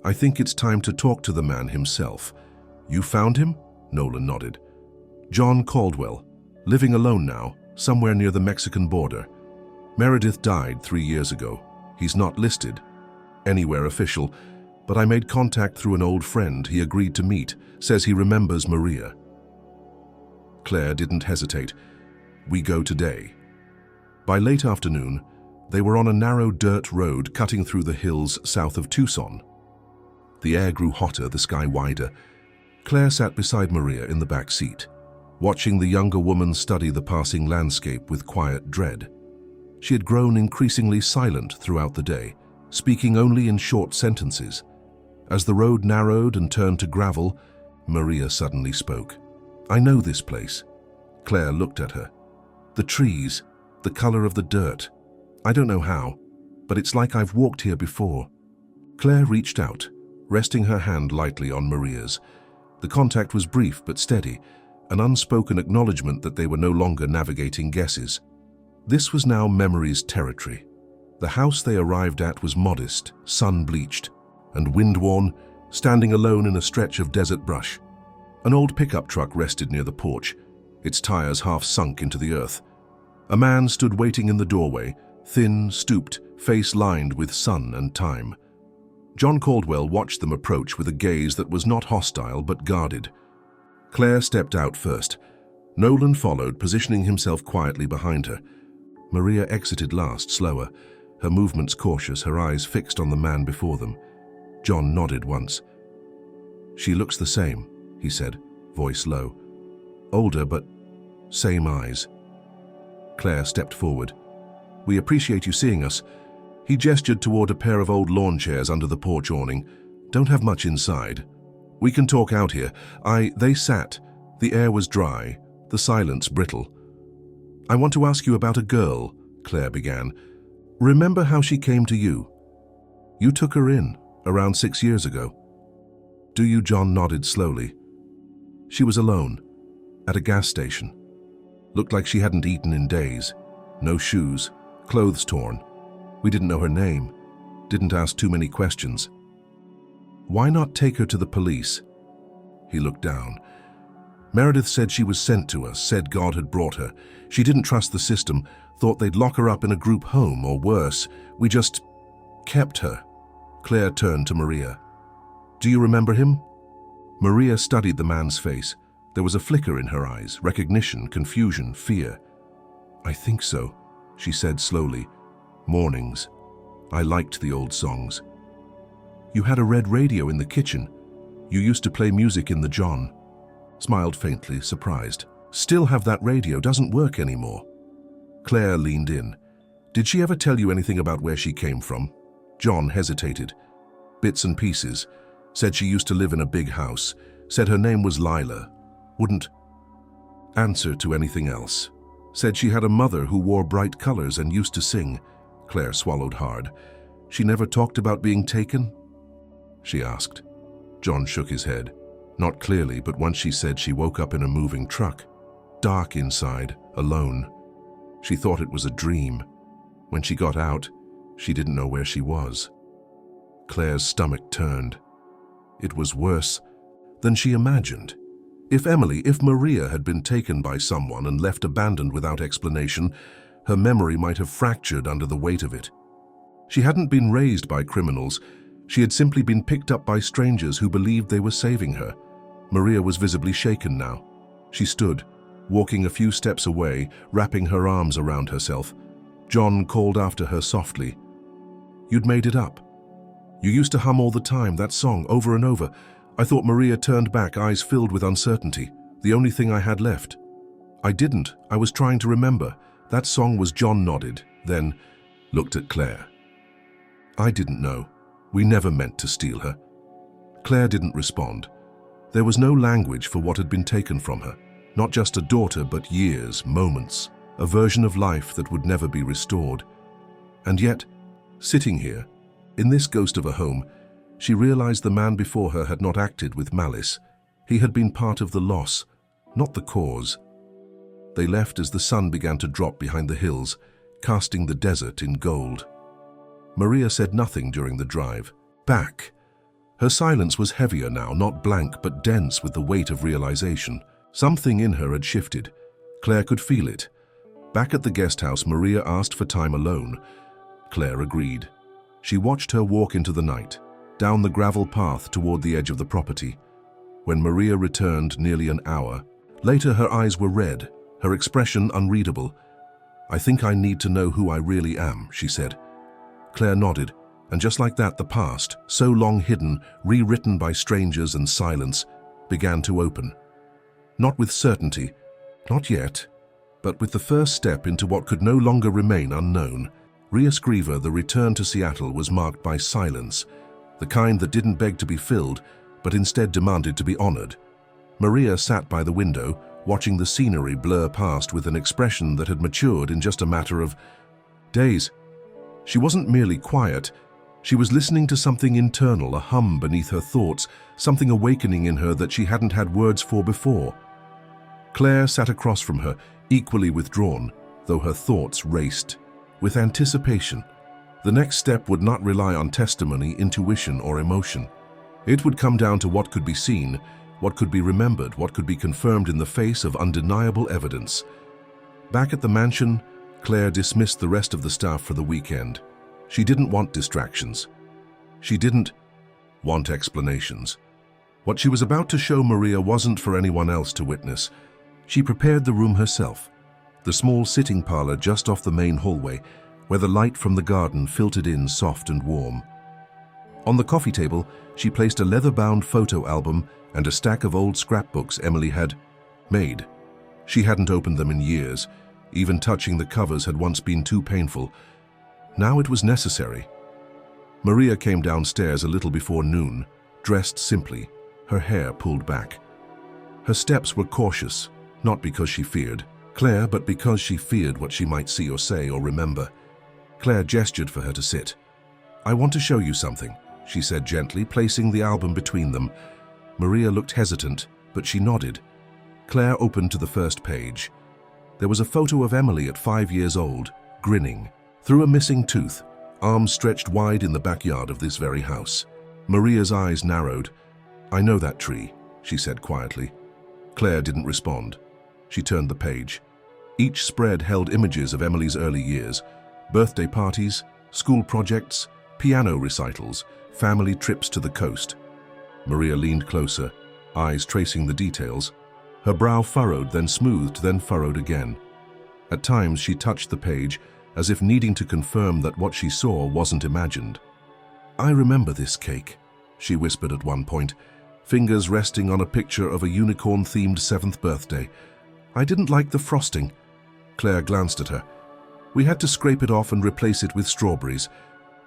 I think it's time to talk to the man himself." "You found him?" Nolan nodded. "John Caldwell, living alone now, somewhere near the Mexican border. Meredith died 3 years ago. He's not listed anywhere official, but I made contact through an old friend he agreed to meet, says he remembers Maria." Claire didn't hesitate. "We go today." By late afternoon, they were on a narrow dirt road cutting through the hills south of Tucson. The air grew hotter, the sky wider. Claire sat beside Maria in the back seat, watching the younger woman study the passing landscape with quiet dread. She had grown increasingly silent throughout the day, speaking only in short sentences. As the road narrowed and turned to gravel, Maria suddenly spoke. "I know this place." Claire looked at her. "The trees, the color of the dirt. I don't know how, but it's like I've walked here before." Claire reached out, resting her hand lightly on Maria's. The contact was brief but steady, an unspoken acknowledgement that they were no longer navigating guesses. This was now memory's territory. The house they arrived at was modest, sun-bleached, and wind-worn, standing alone in a stretch of desert brush. An old pickup truck rested near the porch, its tires half sunk into the earth. A man stood waiting in the doorway, thin, stooped, face lined with sun and time. John Caldwell watched them approach with a gaze that was not hostile but guarded. Claire stepped out first. Nolan followed, positioning himself quietly behind her. Maria exited last, slower, her movements cautious, her eyes fixed on the man before them. John nodded once. "She looks the same," he said, voice low. "Older, but same eyes." Claire stepped forward. "We appreciate you seeing us." He gestured toward a pair of old lawn chairs under the porch awning. "Don't have much inside. We can talk out here." They sat. The air was dry, the silence brittle. "I want to ask you about a girl," Claire began. "Remember how she came to you? You took her in, around 6 years ago." "Do you?" John nodded slowly. "She was alone, at a gas station. Looked like she hadn't eaten in days. No shoes, clothes torn. We didn't know her name, didn't ask too many questions. Why not take her to the police?" He looked down. "Meredith said she was sent to us, said God had brought her. She didn't trust the system, thought they'd lock her up in a group home or worse. We just kept her." Claire turned to Maria. "Do you remember him?" Maria studied the man's face. There was a flicker in her eyes, recognition, confusion, fear. "I think so," she said slowly. "Mornings. I liked the old songs." "You had a red radio in the kitchen. You used to play music in the John." Smiled faintly, surprised. "Still have that radio, doesn't work anymore." Claire leaned in. "Did she ever tell you anything about where she came from?" John hesitated. "Bits and pieces. Said she used to live in a big house. Said her name was Lila. Wouldn't answer to anything else. Said she had a mother who wore bright colors and used to sing." Claire swallowed hard. "She never talked about being taken?" she asked. John shook his head. Not clearly, but once she said she woke up in a moving truck. Dark inside, alone. She thought it was a dream. When she got out, she didn't know where she was. Claire's stomach turned. It was worse than she imagined. If Maria had been taken by someone and left abandoned without explanation, her memory might have fractured under the weight of it. She hadn't been raised by criminals. She had simply been picked up by strangers who believed they were saving her. Maria was visibly shaken now. She stood, walking a few steps away, wrapping her arms around herself. John called after her softly. "You'd made it up. You used to hum all the time, that song, over and over." I thought Maria turned back, eyes filled with uncertainty. "The only thing I had left." "I didn't. I was trying to remember. That song was..." John nodded, then looked at Claire. "I didn't know. We never meant to steal her." Claire didn't respond. There was no language for what had been taken from her. Not just a daughter, but years, moments, a version of life that would never be restored. And yet, sitting here, in this ghost of a home, she realized the man before her had not acted with malice. He had been part of the loss, not the cause. They left as the sun began to drop behind the hills, casting the desert in gold. Maria said nothing during the drive. Back. Her silence was heavier now, not blank but dense with the weight of realization. Something in her had shifted. Claire could feel it. Back at the guest house, Maria asked for time alone. Claire agreed. She watched her walk into the night, down the gravel path toward the edge of the property. When Maria returned nearly an hour later, her eyes were red, her expression unreadable. "I think I need to know who I really am," she said. Claire nodded, and just like that, the past, so long hidden, rewritten by strangers and silence, began to open. Not with certainty, not yet, but with the first step into what could no longer remain unknown. Ria Screever, the return to Seattle, was marked by silence, the kind that didn't beg to be filled, but instead demanded to be honored. Maria sat by the window, watching the scenery blur past with an expression that had matured in just a matter of days. She wasn't merely quiet. She was listening to something internal, a hum beneath her thoughts, something awakening in her that she hadn't had words for before. Claire sat across from her, equally withdrawn, though her thoughts raced. With anticipation, the next step would not rely on testimony, intuition, or emotion. It would come down to what could be seen, what could be remembered, what could be confirmed in the face of undeniable evidence. Back at the mansion, Claire dismissed the rest of the staff for the weekend. She didn't want distractions. She didn't want explanations. What she was about to show Maria wasn't for anyone else to witness. She prepared the room herself, the small sitting parlor just off the main hallway, where the light from the garden filtered in soft and warm. On the coffee table, she placed a leather-bound photo album and a stack of old scrapbooks Emily had made. She hadn't opened them in years. Even touching the covers had once been too painful. Now it was necessary. Maria came downstairs a little before noon, dressed simply, her hair pulled back. Her steps were cautious, not because she feared Claire, but because she feared what she might see or say or remember. Claire gestured for her to sit. "I want to show you something," she said gently, placing the album between them. Maria looked hesitant, but she nodded. Claire opened to the first page. There was a photo of Emily at 5 years old, grinning, through a missing tooth, arms stretched wide in the backyard of this very house. Maria's eyes narrowed. "I know that tree," she said quietly. Claire didn't respond. She turned the page. Each spread held images of Emily's early years, birthday parties, school projects, piano recitals, family trips to the coast. Maria leaned closer, eyes tracing the details. Her brow furrowed, then smoothed, then furrowed again. At times she touched the page, as if needing to confirm that what she saw wasn't imagined. "I remember this cake," she whispered at one point, fingers resting on a picture of a unicorn-themed 7th birthday. "I didn't like the frosting." Claire glanced at her. "We had to scrape it off and replace it with strawberries."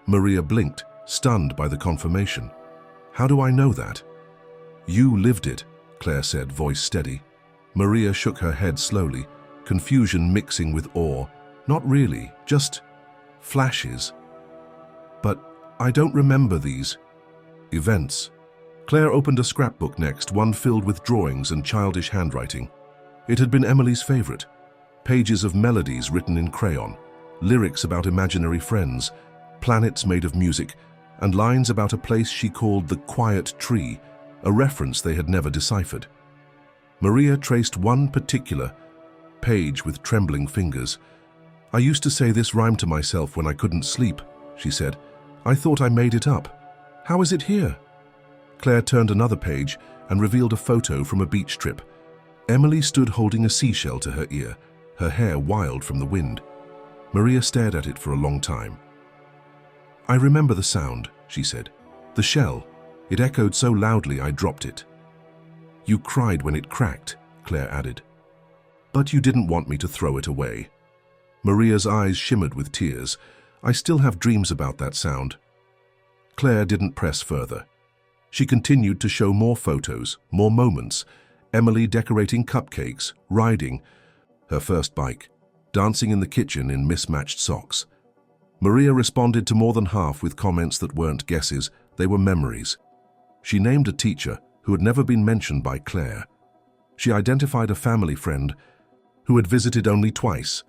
Maria blinked, stunned by the confirmation. "How do I know that?" "You lived it," Claire said, voice steady. Maria shook her head slowly, confusion mixing with awe. "Not really, just flashes." "But I don't remember these events." Claire opened a scrapbook next, one filled with drawings and childish handwriting. It had been Emily's favorite. Pages of melodies written in crayon, lyrics about imaginary friends, planets made of music, and lines about a place she called the Quiet Tree, a reference they had never deciphered. Maria traced one particular page with trembling fingers. "I used to say this rhyme to myself when I couldn't sleep," she said. "I thought I made it up. How is it here?" Claire turned another page and revealed a photo from a beach trip. Emily stood holding a seashell to her ear, her hair wild from the wind. Maria stared at it for a long time. "I remember the sound," she said. "The shell. It echoed so loudly I dropped it." "You cried when it cracked," Claire added. "But you didn't want me to throw it away." Maria's eyes shimmered with tears. "I still have dreams about that sound." Claire didn't press further. She continued to show more photos, more moments. Emily decorating cupcakes, riding her first bike, dancing in the kitchen in mismatched socks. Maria responded to more than half with comments that weren't guesses, they were memories. She named a teacher who had never been mentioned by Claire. She identified a family friend who had visited only twice.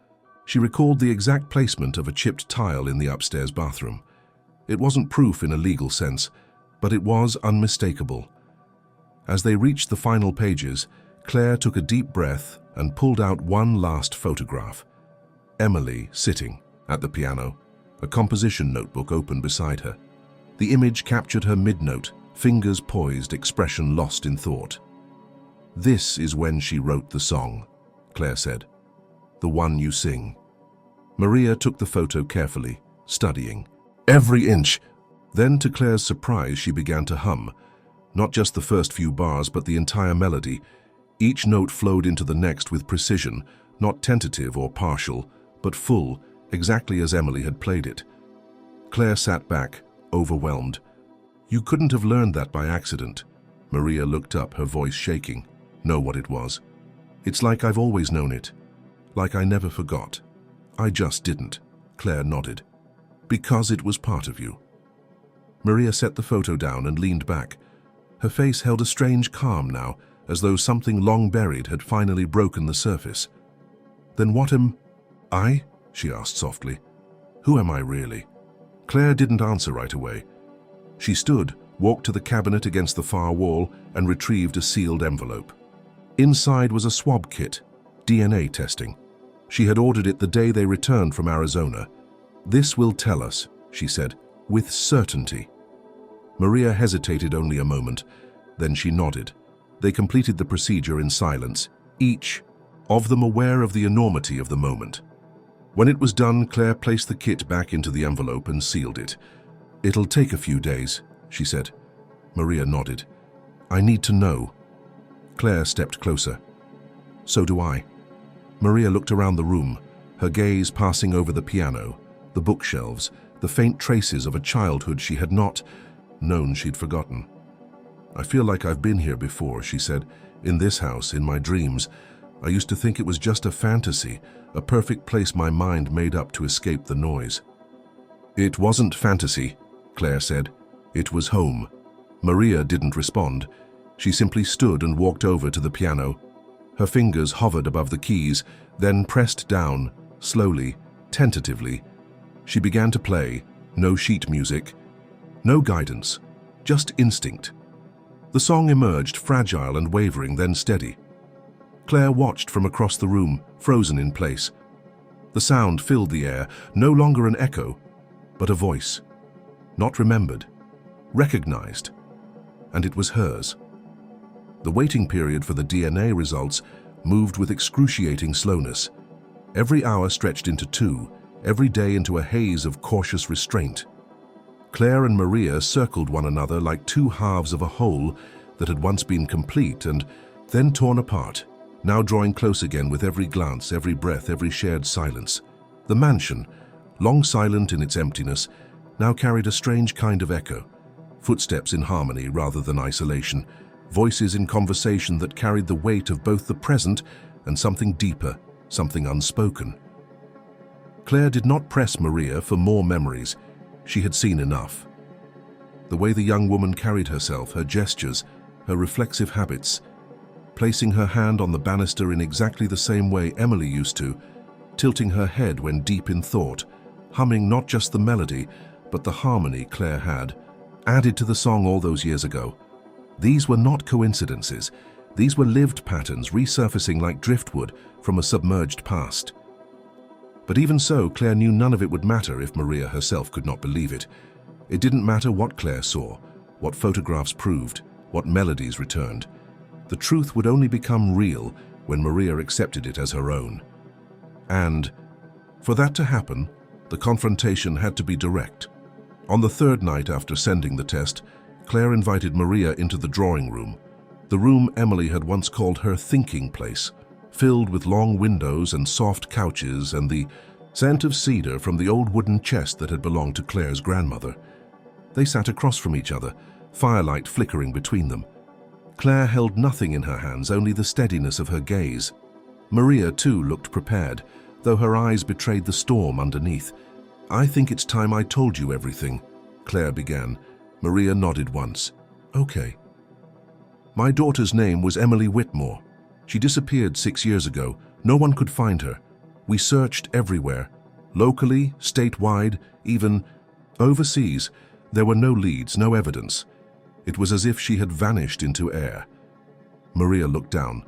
She recalled the exact placement of a chipped tile in the upstairs bathroom. It wasn't proof in a legal sense, but it was unmistakable. As they reached the final pages, Claire took a deep breath and pulled out one last photograph. Emily sitting at the piano, a composition notebook open beside her. The image captured her mid-note, fingers poised, expression lost in thought. "This is when she wrote the song," Claire said. "The one you sing." Maria took the photo carefully, studying every inch. Then, to Claire's surprise, she began to hum. Not just the first few bars, but the entire melody. Each note flowed into the next with precision, not tentative or partial, but full, exactly as Emily had played it. Claire sat back, overwhelmed. "You couldn't have learned that by accident." Maria looked up, her voice shaking. "Know what it was? It's like I've always known it. Like I never forgot." "I just didn't," Claire nodded. "Because it was part of you." Maria set the photo down and leaned back. Her face held a strange calm now, as though something long buried had finally broken the surface. "Then what am I?" she asked softly. "Who am I really?" Claire didn't answer right away. She stood, walked to the cabinet against the far wall, and retrieved a sealed envelope. Inside was a swab kit, DNA testing. She had ordered it the day they returned from Arizona. "This will tell us," she said, "with certainty." Maria hesitated only a moment, then she nodded. They completed the procedure in silence, each of them aware of the enormity of the moment. When it was done, Claire placed the kit back into the envelope and sealed it. "It'll take a few days," she said. Maria nodded. "I need to know." Claire stepped closer. "So do I." Maria looked around the room, her gaze passing over the piano, the bookshelves, the faint traces of a childhood she had not known she'd forgotten. "I feel like I've been here before," she said. "In this house, in my dreams. I used to think it was just a fantasy, a perfect place my mind made up to escape the noise." "It wasn't fantasy," Claire said. "It was home." Maria didn't respond. She simply stood and walked over to the piano. Her fingers hovered above the keys, then pressed down, slowly, tentatively. She began to play, no sheet music, no guidance, just instinct. The song emerged, fragile and wavering, then steady. Claire watched from across the room, frozen in place. The sound filled the air, no longer an echo, but a voice. Not remembered, recognized, and it was hers. The waiting period for the DNA results moved with excruciating slowness. Every hour stretched into 2, every day into a haze of cautious restraint. Claire and Maria circled one another like two halves of a whole that had once been complete and then torn apart, now drawing close again with every glance, every breath, every shared silence. The mansion, long silent in its emptiness, now carried a strange kind of echo. Footsteps in harmony rather than isolation. Voices in conversation that carried the weight of both the present and something deeper, something unspoken. Claire did not press Maria for more memories. She had seen enough. The way the young woman carried herself, her gestures, her reflexive habits, placing her hand on the banister in exactly the same way Emily used to, tilting her head when deep in thought, humming not just the melody, but the harmony Claire had, added to the song all those years ago. These were not coincidences. These were lived patterns resurfacing like driftwood from a submerged past. But even so, Claire knew none of it would matter if Maria herself could not believe it. It didn't matter what Claire saw, what photographs proved, what melodies returned. The truth would only become real when Maria accepted it as her own. And for that to happen, the confrontation had to be direct. On the third night after sending the test, Claire invited Maria into the drawing room, the room Emily had once called her thinking place, filled with long windows and soft couches and the scent of cedar from the old wooden chest that had belonged to Claire's grandmother. They sat across from each other, firelight flickering between them. Claire held nothing in her hands, only the steadiness of her gaze. Maria, too, looked prepared, though her eyes betrayed the storm underneath. "I think it's time I told you everything," Claire began. Maria nodded once. "Okay." "My daughter's name was Emily Whitmore. She disappeared 6 years ago. No one could find her. We searched everywhere. Locally, statewide, even overseas. There were no leads, no evidence. It was as if she had vanished into air." Maria looked down.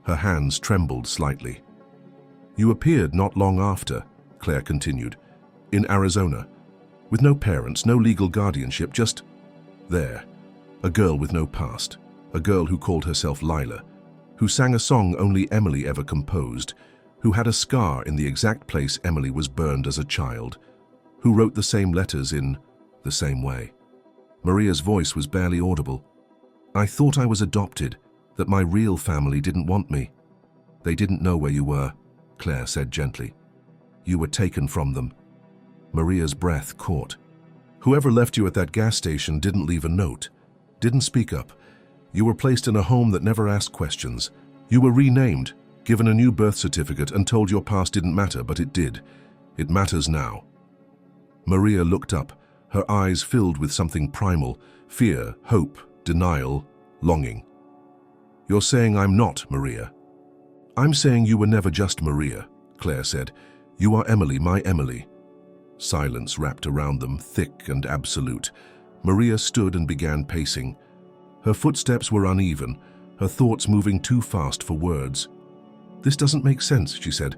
Her hands trembled slightly. "You appeared not long after," Claire continued, "in Arizona. With no parents, no legal guardianship, just there. A girl with no past. A girl who called herself Lila. Who sang a song only Emily ever composed. Who had a scar in the exact place Emily was burned as a child. Who wrote the same letters in the same way." Maria's voice was barely audible. "I thought I was adopted, that my real family didn't want me." "They didn't know where you were," Claire said gently. "You were taken from them." Maria's breath caught. "Whoever left you at that gas station didn't leave a note, didn't speak up. You were placed in a home that never asked questions. You were renamed, given a new birth certificate, and told your past didn't matter, but it did. It matters now." Maria looked up, her eyes filled with something primal, fear, hope, denial, longing. "You're saying I'm not Maria?" "I'm saying you were never just Maria," Claire said. "You are Emily, my Emily." Silence wrapped around them, thick and absolute. Maria stood and began pacing. Her footsteps were uneven, her thoughts moving too fast for words. "This doesn't make sense," she said.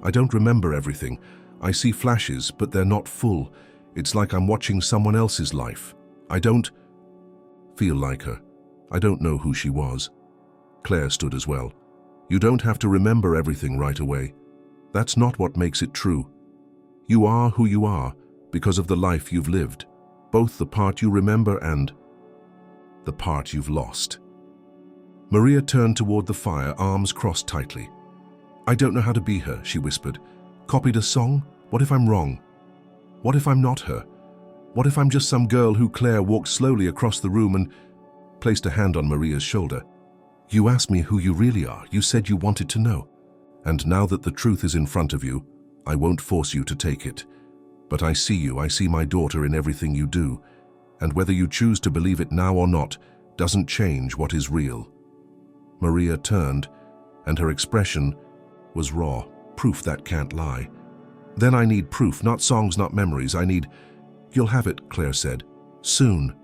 "I don't remember everything. I see flashes, but they're not full. It's like I'm watching someone else's life. I don't feel like her. I don't know who she was." Claire stood as well. "You don't have to remember everything right away. That's not what makes it true. You are who you are because of the life you've lived, both the part you remember and the part you've lost. Maria turned toward the fire, arms crossed tightly. I don't know how to be her, she whispered. Copied a song? What if I'm wrong? What if I'm not her? What if I'm just some girl who Claire walked slowly across the room and placed a hand on Maria's shoulder. You asked me who you really are. You said you wanted to know. And now that the truth is in front of you, I won't force you to take it. But I see you, I see my daughter in everything you do. And whether you choose to believe it now or not doesn't change what is real. Maria turned, and her expression was raw, proof that can't lie. Then I need proof, not songs, not memories. I need... You'll have it, Claire said. Soon.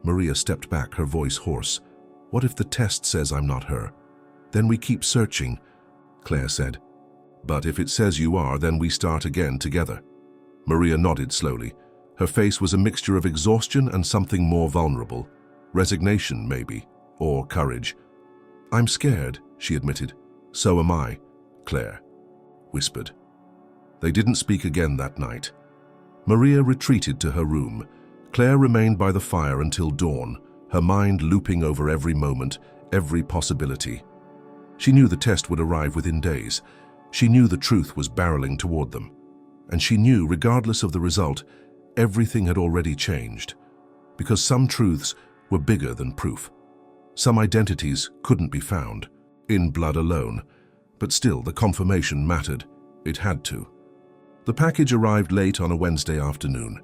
Maria stepped back, her voice hoarse. What if the test says I'm not her? Then we keep searching, Claire said. But if it says you are, then we start again together. Maria nodded slowly. Her face was a mixture of exhaustion and something more vulnerable. Resignation, maybe, or courage. I'm scared, she admitted. So am I, Claire whispered. They didn't speak again that night. Maria retreated to her room. Claire remained by the fire until dawn, her mind looping over every moment, every possibility. She knew the test would arrive within days. She knew the truth was barreling toward them. And she knew, regardless of the result, everything had already changed. Because some truths were bigger than proof. Some identities couldn't be found, in blood alone. But still, the confirmation mattered. It had to. The package arrived late on a Wednesday afternoon,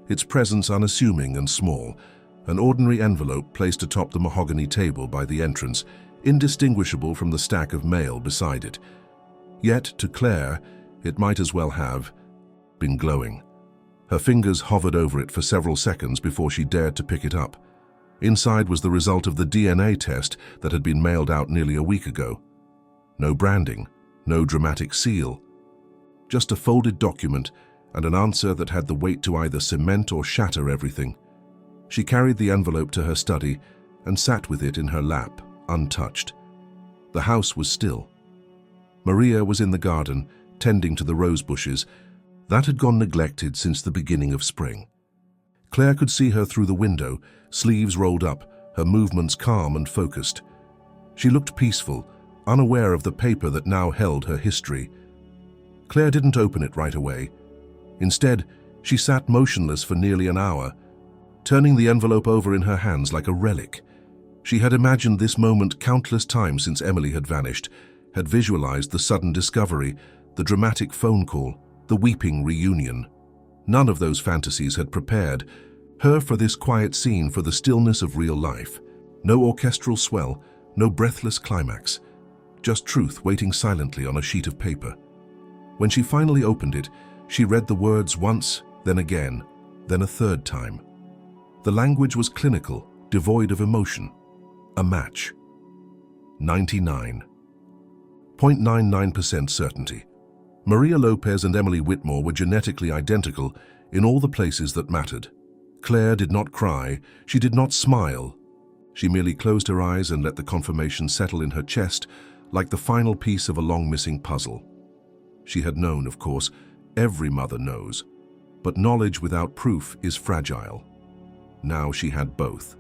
its presence unassuming and small, an ordinary envelope placed atop the mahogany table by the entrance, indistinguishable from the stack of mail beside it. Yet, to Claire, it might as well have been glowing. Her fingers hovered over it for several seconds before she dared to pick it up. Inside was the result of the DNA test that had been mailed out nearly a week ago. No branding, no dramatic seal. Just a folded document and an answer that had the weight to either cement or shatter everything. She carried the envelope to her study and sat with it in her lap, untouched. The house was still. Maria was in the garden, tending to the rose bushes. That had gone neglected since the beginning of spring. Claire could see her through the window, sleeves rolled up, her movements calm and focused. She looked peaceful, unaware of the paper that now held her history. Claire didn't open it right away. Instead, she sat motionless for nearly an hour, turning the envelope over in her hands like a relic. She had imagined this moment countless times since Emily had vanished, had visualized the sudden discovery, the dramatic phone call, the weeping reunion. None of those fantasies had prepared her for this quiet scene, for the stillness of real life. No orchestral swell, no breathless climax, just truth waiting silently on a sheet of paper. When she finally opened it, she read the words once, then again, then a third time. The language was clinical, devoid of emotion. A match. 99.99% certainty. Maria Lopez and Emily Whitmore were genetically identical in all the places that mattered. Claire did not cry, she did not smile. She merely closed her eyes and let the confirmation settle in her chest like the final piece of a long-missing puzzle. She had known, of course, every mother knows, but knowledge without proof is fragile. Now she had both.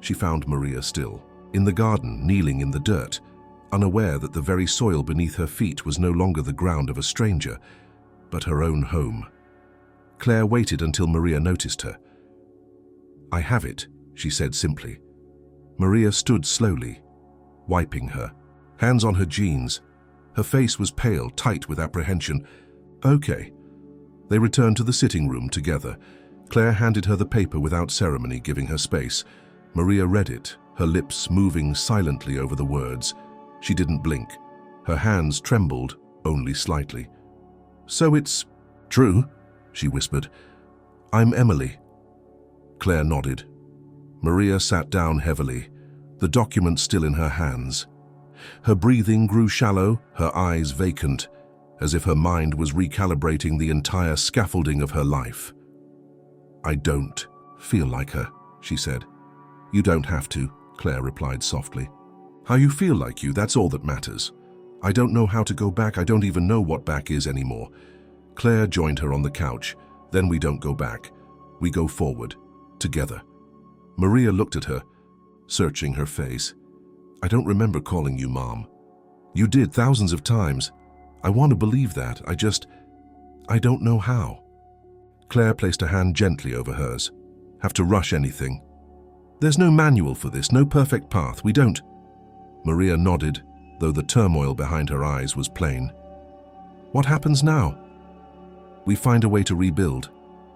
She found Maria still, in the garden, kneeling in the dirt, unaware that the very soil beneath her feet was no longer the ground of a stranger, but her own home. Claire waited until Maria noticed her. I have it, she said simply. Maria stood slowly, wiping her, hands on her jeans. Her face was pale, tight with apprehension. Okay. They returned to the sitting room together. Claire handed her the paper without ceremony, giving her space. Maria read it, her lips moving silently over the words. She didn't blink. Her hands trembled, only slightly. So it's true, she whispered. I'm Emily. Claire nodded. Maria sat down heavily, the document still in her hands. Her breathing grew shallow, her eyes vacant, as if her mind was recalibrating the entire scaffolding of her life. I don't feel like her, she said. You don't have to, Claire replied softly. How you feel like you, that's all that matters. I don't know how to go back, I don't even know what back is anymore. Claire joined her on the couch. Then we don't go back. We go forward, together. Maria looked at her, searching her face. I don't remember calling you Mom. You did thousands of times. I want to believe that. I don't know how. Claire placed a hand gently over hers. Have to rush anything. There's no manual for this, no perfect path. We don't. Maria nodded, though the turmoil behind her eyes was plain. What happens now? We find a way to rebuild,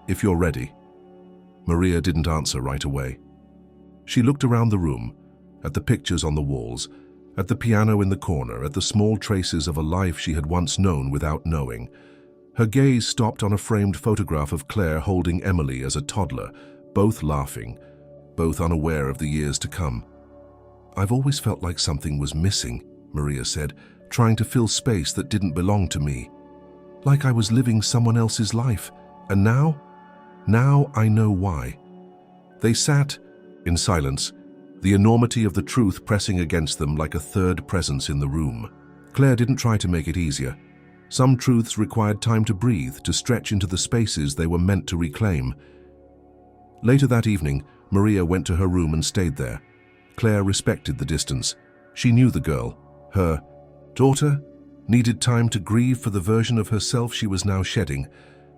if you're ready. Maria didn't answer right away. She looked around the room, at the pictures on the walls, at the piano in the corner, at the small traces of a life she had once known without knowing. Her gaze stopped on a framed photograph of Claire holding Emily as a toddler, both laughing, both unaware of the years to come. I've always felt like something was missing, Maria said, trying to fill space that didn't belong to me. Like I was living someone else's life. And now I know why. They sat in silence, the enormity of the truth pressing against them like a third presence in the room. Claire didn't try to make it easier. Some truths required time to breathe, to stretch into the spaces they were meant to reclaim. Later that evening, Maria went to her room and stayed there. Claire respected the distance. She knew the girl, her daughter, needed time to grieve for the version of herself she was now shedding,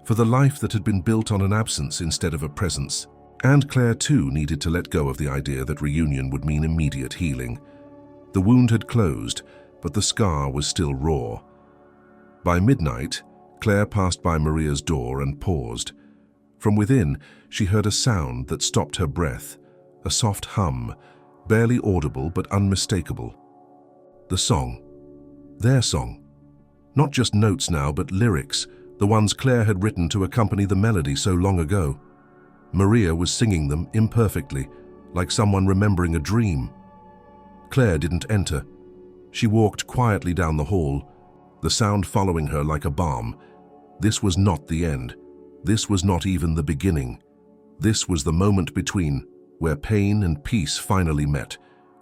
for the life that had been built on an absence instead of a presence. And Claire, too, needed to let go of the idea that reunion would mean immediate healing. The wound had closed, but the scar was still raw. By midnight, Claire passed by Maria's door and paused. From within, she heard a sound that stopped her breath, a soft hum, barely audible but unmistakable. The song. Their song. Not just notes now, but lyrics, the ones Claire had written to accompany the melody so long ago. Maria was singing them imperfectly, like someone remembering a dream. Claire didn't enter. She walked quietly down the hall, the sound following her like a balm. This was not the end. This was not even the beginning. This was the moment between, where pain and peace finally met,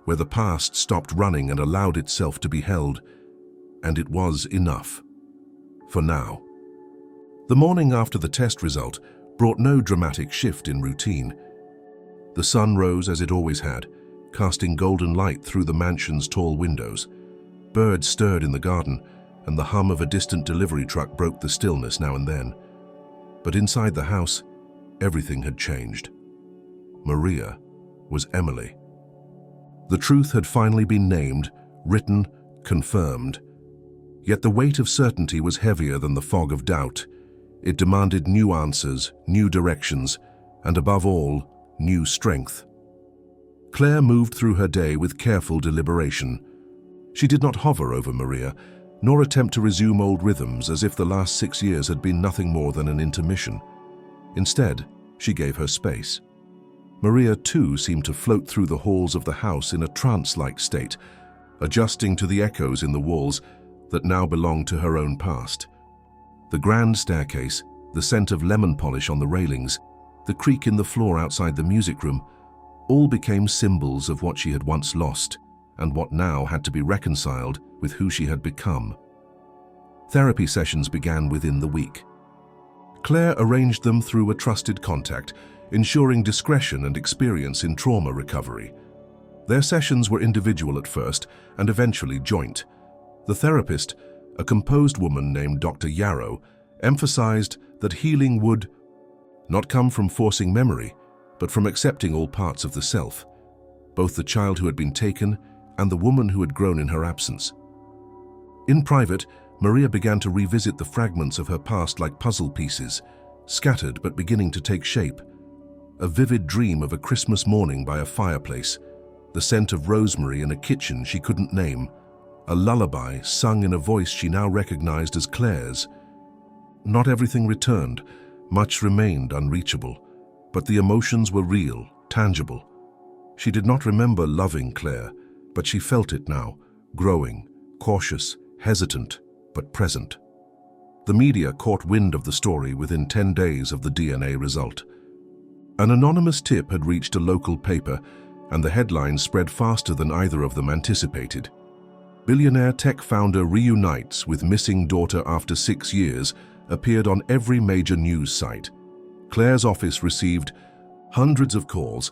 where the past stopped running and allowed itself to be held. And it was enough. For now. The morning after the test result brought no dramatic shift in routine. The sun rose as it always had, casting golden light through the mansion's tall windows. Birds stirred in the garden, and the hum of a distant delivery truck broke the stillness now and then. But inside the house, everything had changed. Maria was Emily. The truth had finally been named, written, confirmed. Yet the weight of certainty was heavier than the fog of doubt. It demanded new answers, new directions, and above all, new strength. Claire moved through her day with careful deliberation. She did not hover over Maria, nor attempt to resume old rhythms as if the last 6 years had been nothing more than an intermission. Instead, she gave her space. Maria, too, seemed to float through the halls of the house in a trance-like state, adjusting to the echoes in the walls that now belonged to her own past. The grand staircase, the scent of lemon polish on the railings, the creak in the floor outside the music room, all became symbols of what she had once lost and what now had to be reconciled with who she had become. Therapy sessions began within the week. Claire arranged them through a trusted contact, ensuring discretion and experience in trauma recovery. Their sessions were individual at first and eventually joint. The therapist, a composed woman named Dr. Yarrow, emphasized that healing would not come from forcing memory, but from accepting all parts of the self, both the child who had been taken and the woman who had grown in her absence. In private, Maria began to revisit the fragments of her past like puzzle pieces, scattered but beginning to take shape. A vivid dream of a Christmas morning by a fireplace, the scent of rosemary in a kitchen she couldn't name, a lullaby sung in a voice she now recognized as Claire's. Not everything returned, much remained unreachable, but the emotions were real, tangible. She did not remember loving Claire, but she felt it now, growing, cautious, hesitant, but present. The media caught wind of the story within 10 days of the DNA result. An anonymous tip had reached a local paper, and the headlines spread faster than either of them anticipated. Billionaire tech founder reunites with missing daughter after 6 years, appeared on every major news site. Claire's office received hundreds of calls,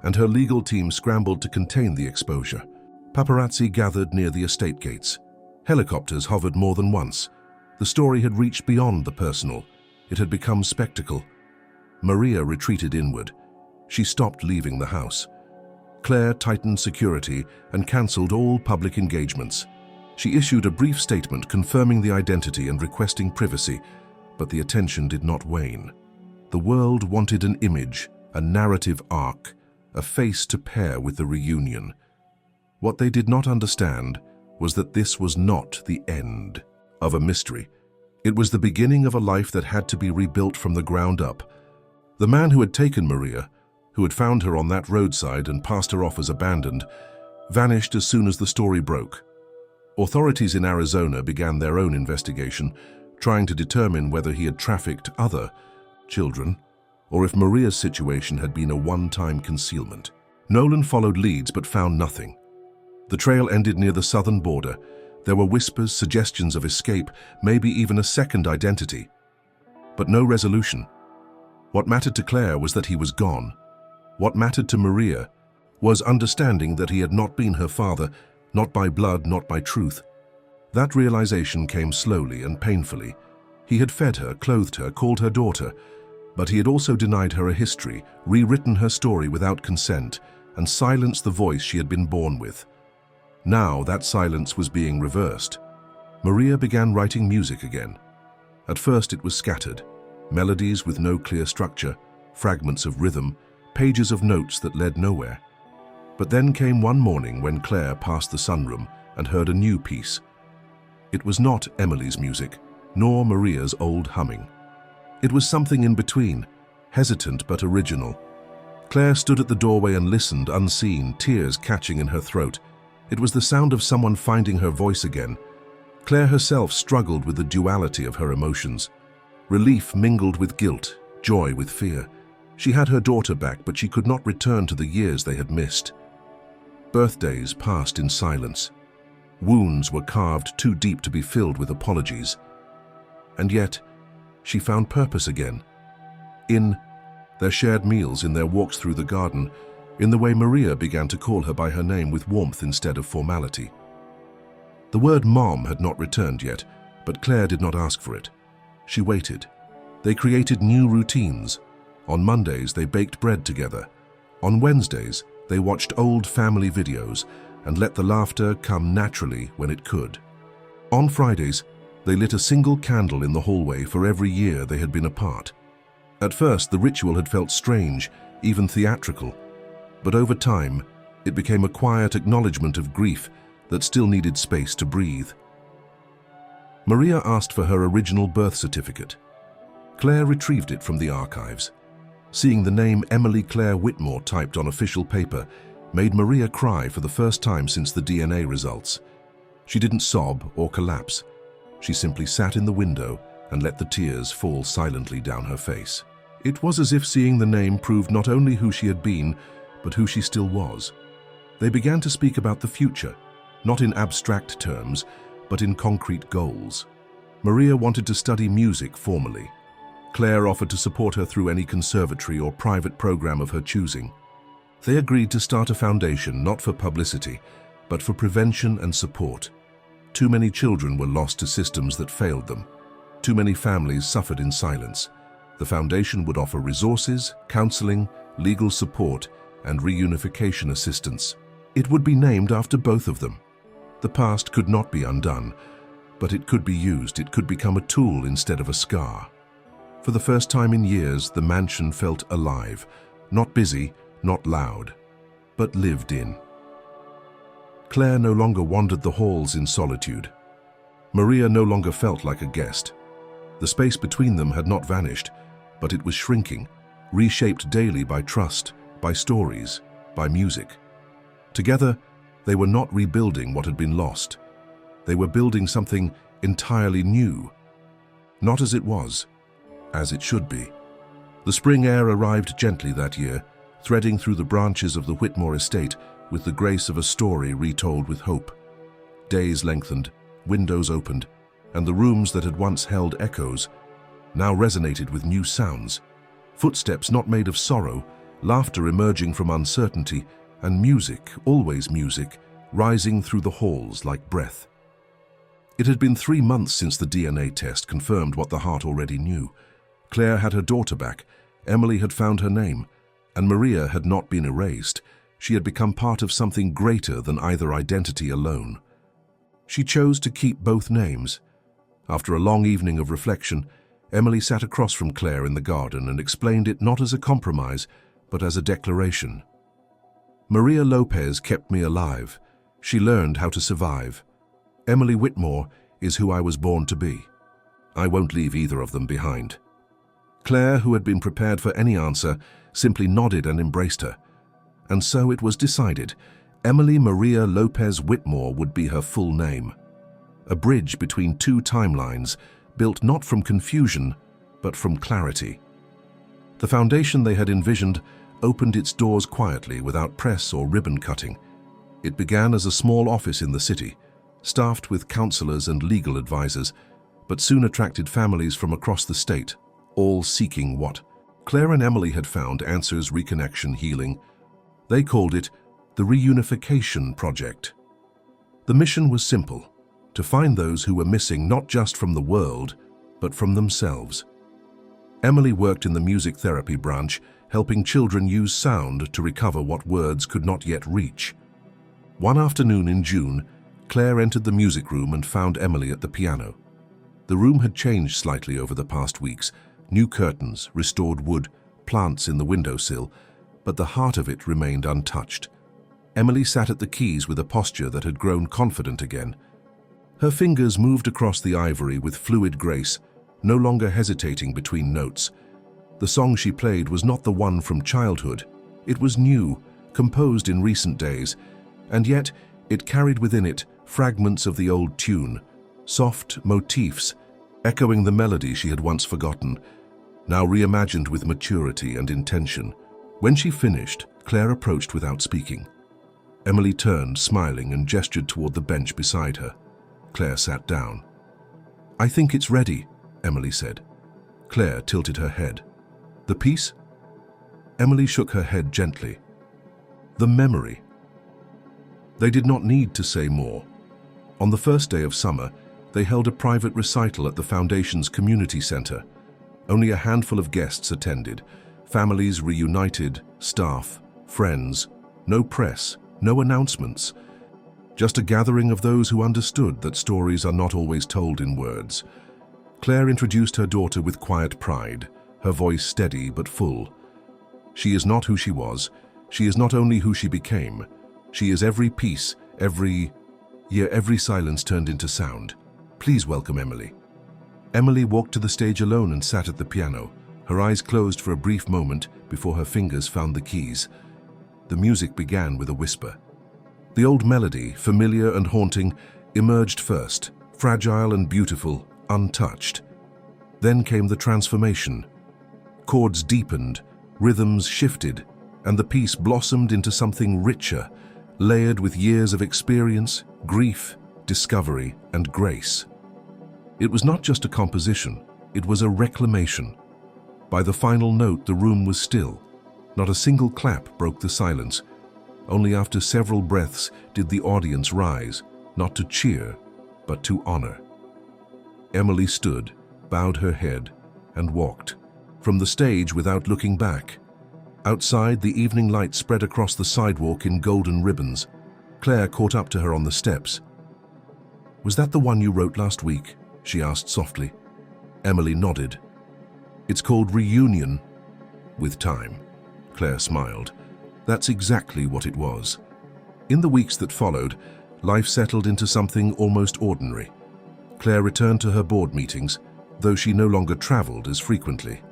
and her legal team scrambled to contain the exposure. Paparazzi gathered near the estate gates. Helicopters hovered more than once. The story had reached beyond the personal. It had become spectacle. Maria retreated inward. She stopped leaving the house. Claire tightened security and cancelled all public engagements. She issued a brief statement confirming the identity and requesting privacy, but the attention did not wane. The world wanted an image, a narrative arc, a face to pair with the reunion. What they did not understand was that this was not the end of a mystery. It was the beginning of a life that had to be rebuilt from the ground up. The man who had taken Maria, who had found her on that roadside and passed her off as abandoned, vanished as soon as the story broke. Authorities in Arizona began their own investigation, trying to determine whether he had trafficked other children, or if Maria's situation had been a one-time concealment. Nolan followed leads but found nothing. The trail ended near the southern border. There were whispers, suggestions of escape, maybe even a second identity. But no resolution. What mattered to Claire was that he was gone. What mattered to Maria was understanding that he had not been her father, not by blood, not by truth. That realization came slowly and painfully. He had fed her, clothed her, called her daughter, but he had also denied her a history, rewritten her story without consent, and silenced the voice she had been born with. Now that silence was being reversed. Maria began writing music again. At first it was scattered, melodies with no clear structure, fragments of rhythm, pages of notes that led nowhere. But then came one morning when Claire passed the sunroom and heard a new piece. It was not Emily's music, nor Maria's old humming. It was something in between, hesitant but original. Claire stood at the doorway and listened, unseen, tears catching in her throat. It was the sound of someone finding her voice again. Claire herself struggled with the duality of her emotions. Relief mingled with guilt, joy with fear. She had her daughter back, but she could not return to the years they had missed. Birthdays passed in silence. Wounds were carved too deep to be filled with apologies. And yet, she found purpose again. In their shared meals, in their walks through the garden, in the way Maria began to call her by her name with warmth instead of formality. The word Mom had not returned yet, but Claire did not ask for it. She waited. They created new routines. On Mondays, they baked bread together. On Wednesdays, they watched old family videos and let the laughter come naturally when it could. On Fridays, they lit a single candle in the hallway for every year they had been apart. At first, the ritual had felt strange, even theatrical, but over time, it became a quiet acknowledgement of grief that still needed space to breathe. Maria asked for her original birth certificate. Claire retrieved it from the archives. Seeing the name Emily Claire Whitmore typed on official paper made Maria cry for the first time since the DNA results. She didn't sob or collapse. She simply sat in the window and let the tears fall silently down her face. It was as if seeing the name proved not only who she had been, but who she still was. They began to speak about the future, not in abstract terms, but in concrete goals. Maria wanted to study music formally. Claire offered to support her through any conservatory or private program of her choosing. They agreed to start a foundation not for publicity, but for prevention and support. Too many children were lost to systems that failed them. Too many families suffered in silence. The foundation would offer resources, counseling, legal support, and reunification assistance. It would be named after both of them. The past could not be undone, but it could be used. It could become a tool instead of a scar. For the first time in years, the mansion felt alive, not busy, not loud, but lived in. Claire no longer wandered the halls in solitude. Maria no longer felt like a guest. The space between them had not vanished, but it was shrinking, reshaped daily by trust, by stories, by music. Together, they were not rebuilding what had been lost. They were building something entirely new. Not as it was, as it should be. The spring air arrived gently that year, threading through the branches of the Whitmore estate with the grace of a story retold with hope. Days lengthened, windows opened, and the rooms that had once held echoes now resonated with new sounds. Footsteps not made of sorrow, laughter emerging from uncertainty, and music, always music, rising through the halls like breath. It had been 3 months since the DNA test confirmed what the heart already knew. Claire had her daughter back, Emily had found her name, and Maria had not been erased. She had become part of something greater than either identity alone. She chose to keep both names. After a long evening of reflection, Emily sat across from Claire in the garden and explained it not as a compromise, but as a declaration. Maria Lopez kept me alive. She learned how to survive. Emily Whitmore is who I was born to be. I won't leave either of them behind. Claire, who had been prepared for any answer, simply nodded and embraced her. And so it was decided. Emily Maria Lopez Whitmore would be her full name. A bridge between two timelines, built not from confusion, but from clarity. The foundation they had envisioned opened its doors quietly without press or ribbon cutting. It began as a small office in the city, staffed with counselors and legal advisors, but soon attracted families from across the state, all seeking what Claire and Emily had found: answers, reconnection, healing. They called it the Reunification Project. The mission was simple: to find those who were missing not just from the world, but from themselves. Emily worked in the music therapy branch, helping children use sound to recover what words could not yet reach. One afternoon in June, Claire entered the music room and found Emily at the piano. The room had changed slightly over the past weeks: new curtains, restored wood, plants in the windowsill, but the heart of it remained untouched. Emily sat at the keys with a posture that had grown confident again. Her fingers moved across the ivory with fluid grace, no longer hesitating between notes. The song she played was not the one from childhood. It was new, composed in recent days, and yet it carried within it fragments of the old tune, soft motifs, echoing the melody she had once forgotten, now reimagined with maturity and intention. When she finished, Claire approached without speaking. Emily turned, smiling, and gestured toward the bench beside her. Claire sat down. "I think it's ready," Emily said. Claire tilted her head. "The piece?" Emily shook her head gently. "The memory." They did not need to say more. On the first day of summer, they held a private recital at the Foundation's community center. Only a handful of guests attended. Families reunited, staff, friends, no press, no announcements. Just a gathering of those who understood that stories are not always told in words. Claire introduced her daughter with quiet pride, her voice steady but full. "She is not who she was. She is not only who she became. She is every piece, every silence turned into sound. Please welcome Emily." Emily walked to the stage alone and sat at the piano, her eyes closed for a brief moment before her fingers found the keys. The music began with a whisper. The old melody, familiar and haunting, emerged first, fragile and beautiful, untouched. Then came the transformation. Chords deepened, rhythms shifted, and the piece blossomed into something richer, layered with years of experience, grief, discovery, and grace. It was not just a composition, it was a reclamation. By the final note, the room was still. Not a single clap broke the silence. Only after several breaths did the audience rise, not to cheer, but to honor. Emily stood, bowed her head, and walked from the stage without looking back. Outside, the evening light spread across the sidewalk in golden ribbons. Claire caught up to her on the steps. "Was that the one you wrote last week?" she asked softly. Emily nodded. "It's called Reunion." "With time," Claire smiled. That's exactly what it was. In the weeks that followed, life settled into something almost ordinary. Claire returned to her board meetings, though she no longer traveled as frequently.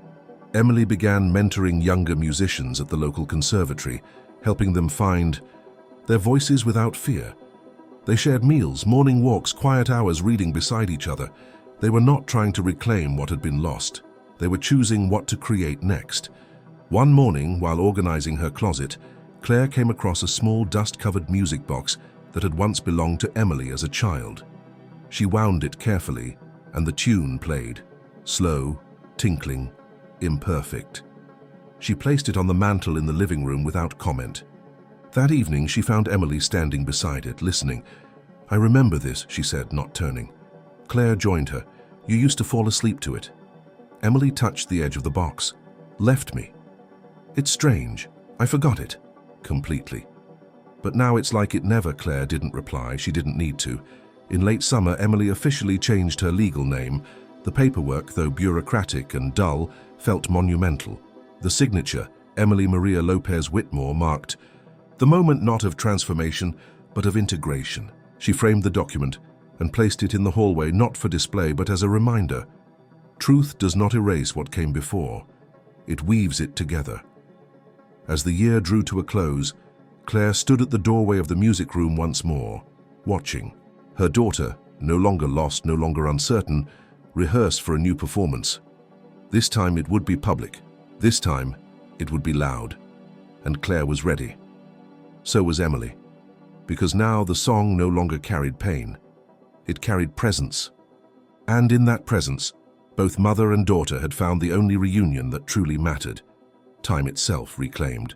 Emily began mentoring younger musicians at the local conservatory, helping them find their voices without fear. They shared meals, morning walks, quiet hours reading beside each other. They were not trying to reclaim what had been lost. They were choosing what to create next. One morning, while organizing her closet, Claire came across a small dust-covered music box that had once belonged to Emily as a child. She wound it carefully, and the tune played. Slow, tinkling, imperfect. She placed it on the mantel in the living room without comment. That evening, she found Emily standing beside it, listening. "I remember this," she said, not turning. Claire joined her. "You used to fall asleep to it." Emily touched the edge of the box. "Left me. It's strange. I forgot it. Completely. But now it's like it never." Claire didn't reply. She didn't need to. In late summer, Emily officially changed her legal name. The paperwork, though bureaucratic and dull, felt monumental. The signature, Emily Maria Lopez Whitmore, marked the moment not of transformation, but of integration. She framed the document and placed it in the hallway, not for display, but as a reminder. Truth does not erase what came before. It weaves it together. As the year drew to a close, Claire stood at the doorway of the music room once more, watching. Her daughter, no longer lost, no longer uncertain, rehearsed for a new performance. This time it would be public. This time it would be loud. And Claire was ready. So was Emily. Because now the song no longer carried pain. It carried presence. And in that presence, both mother and daughter had found the only reunion that truly mattered. Time itself reclaimed.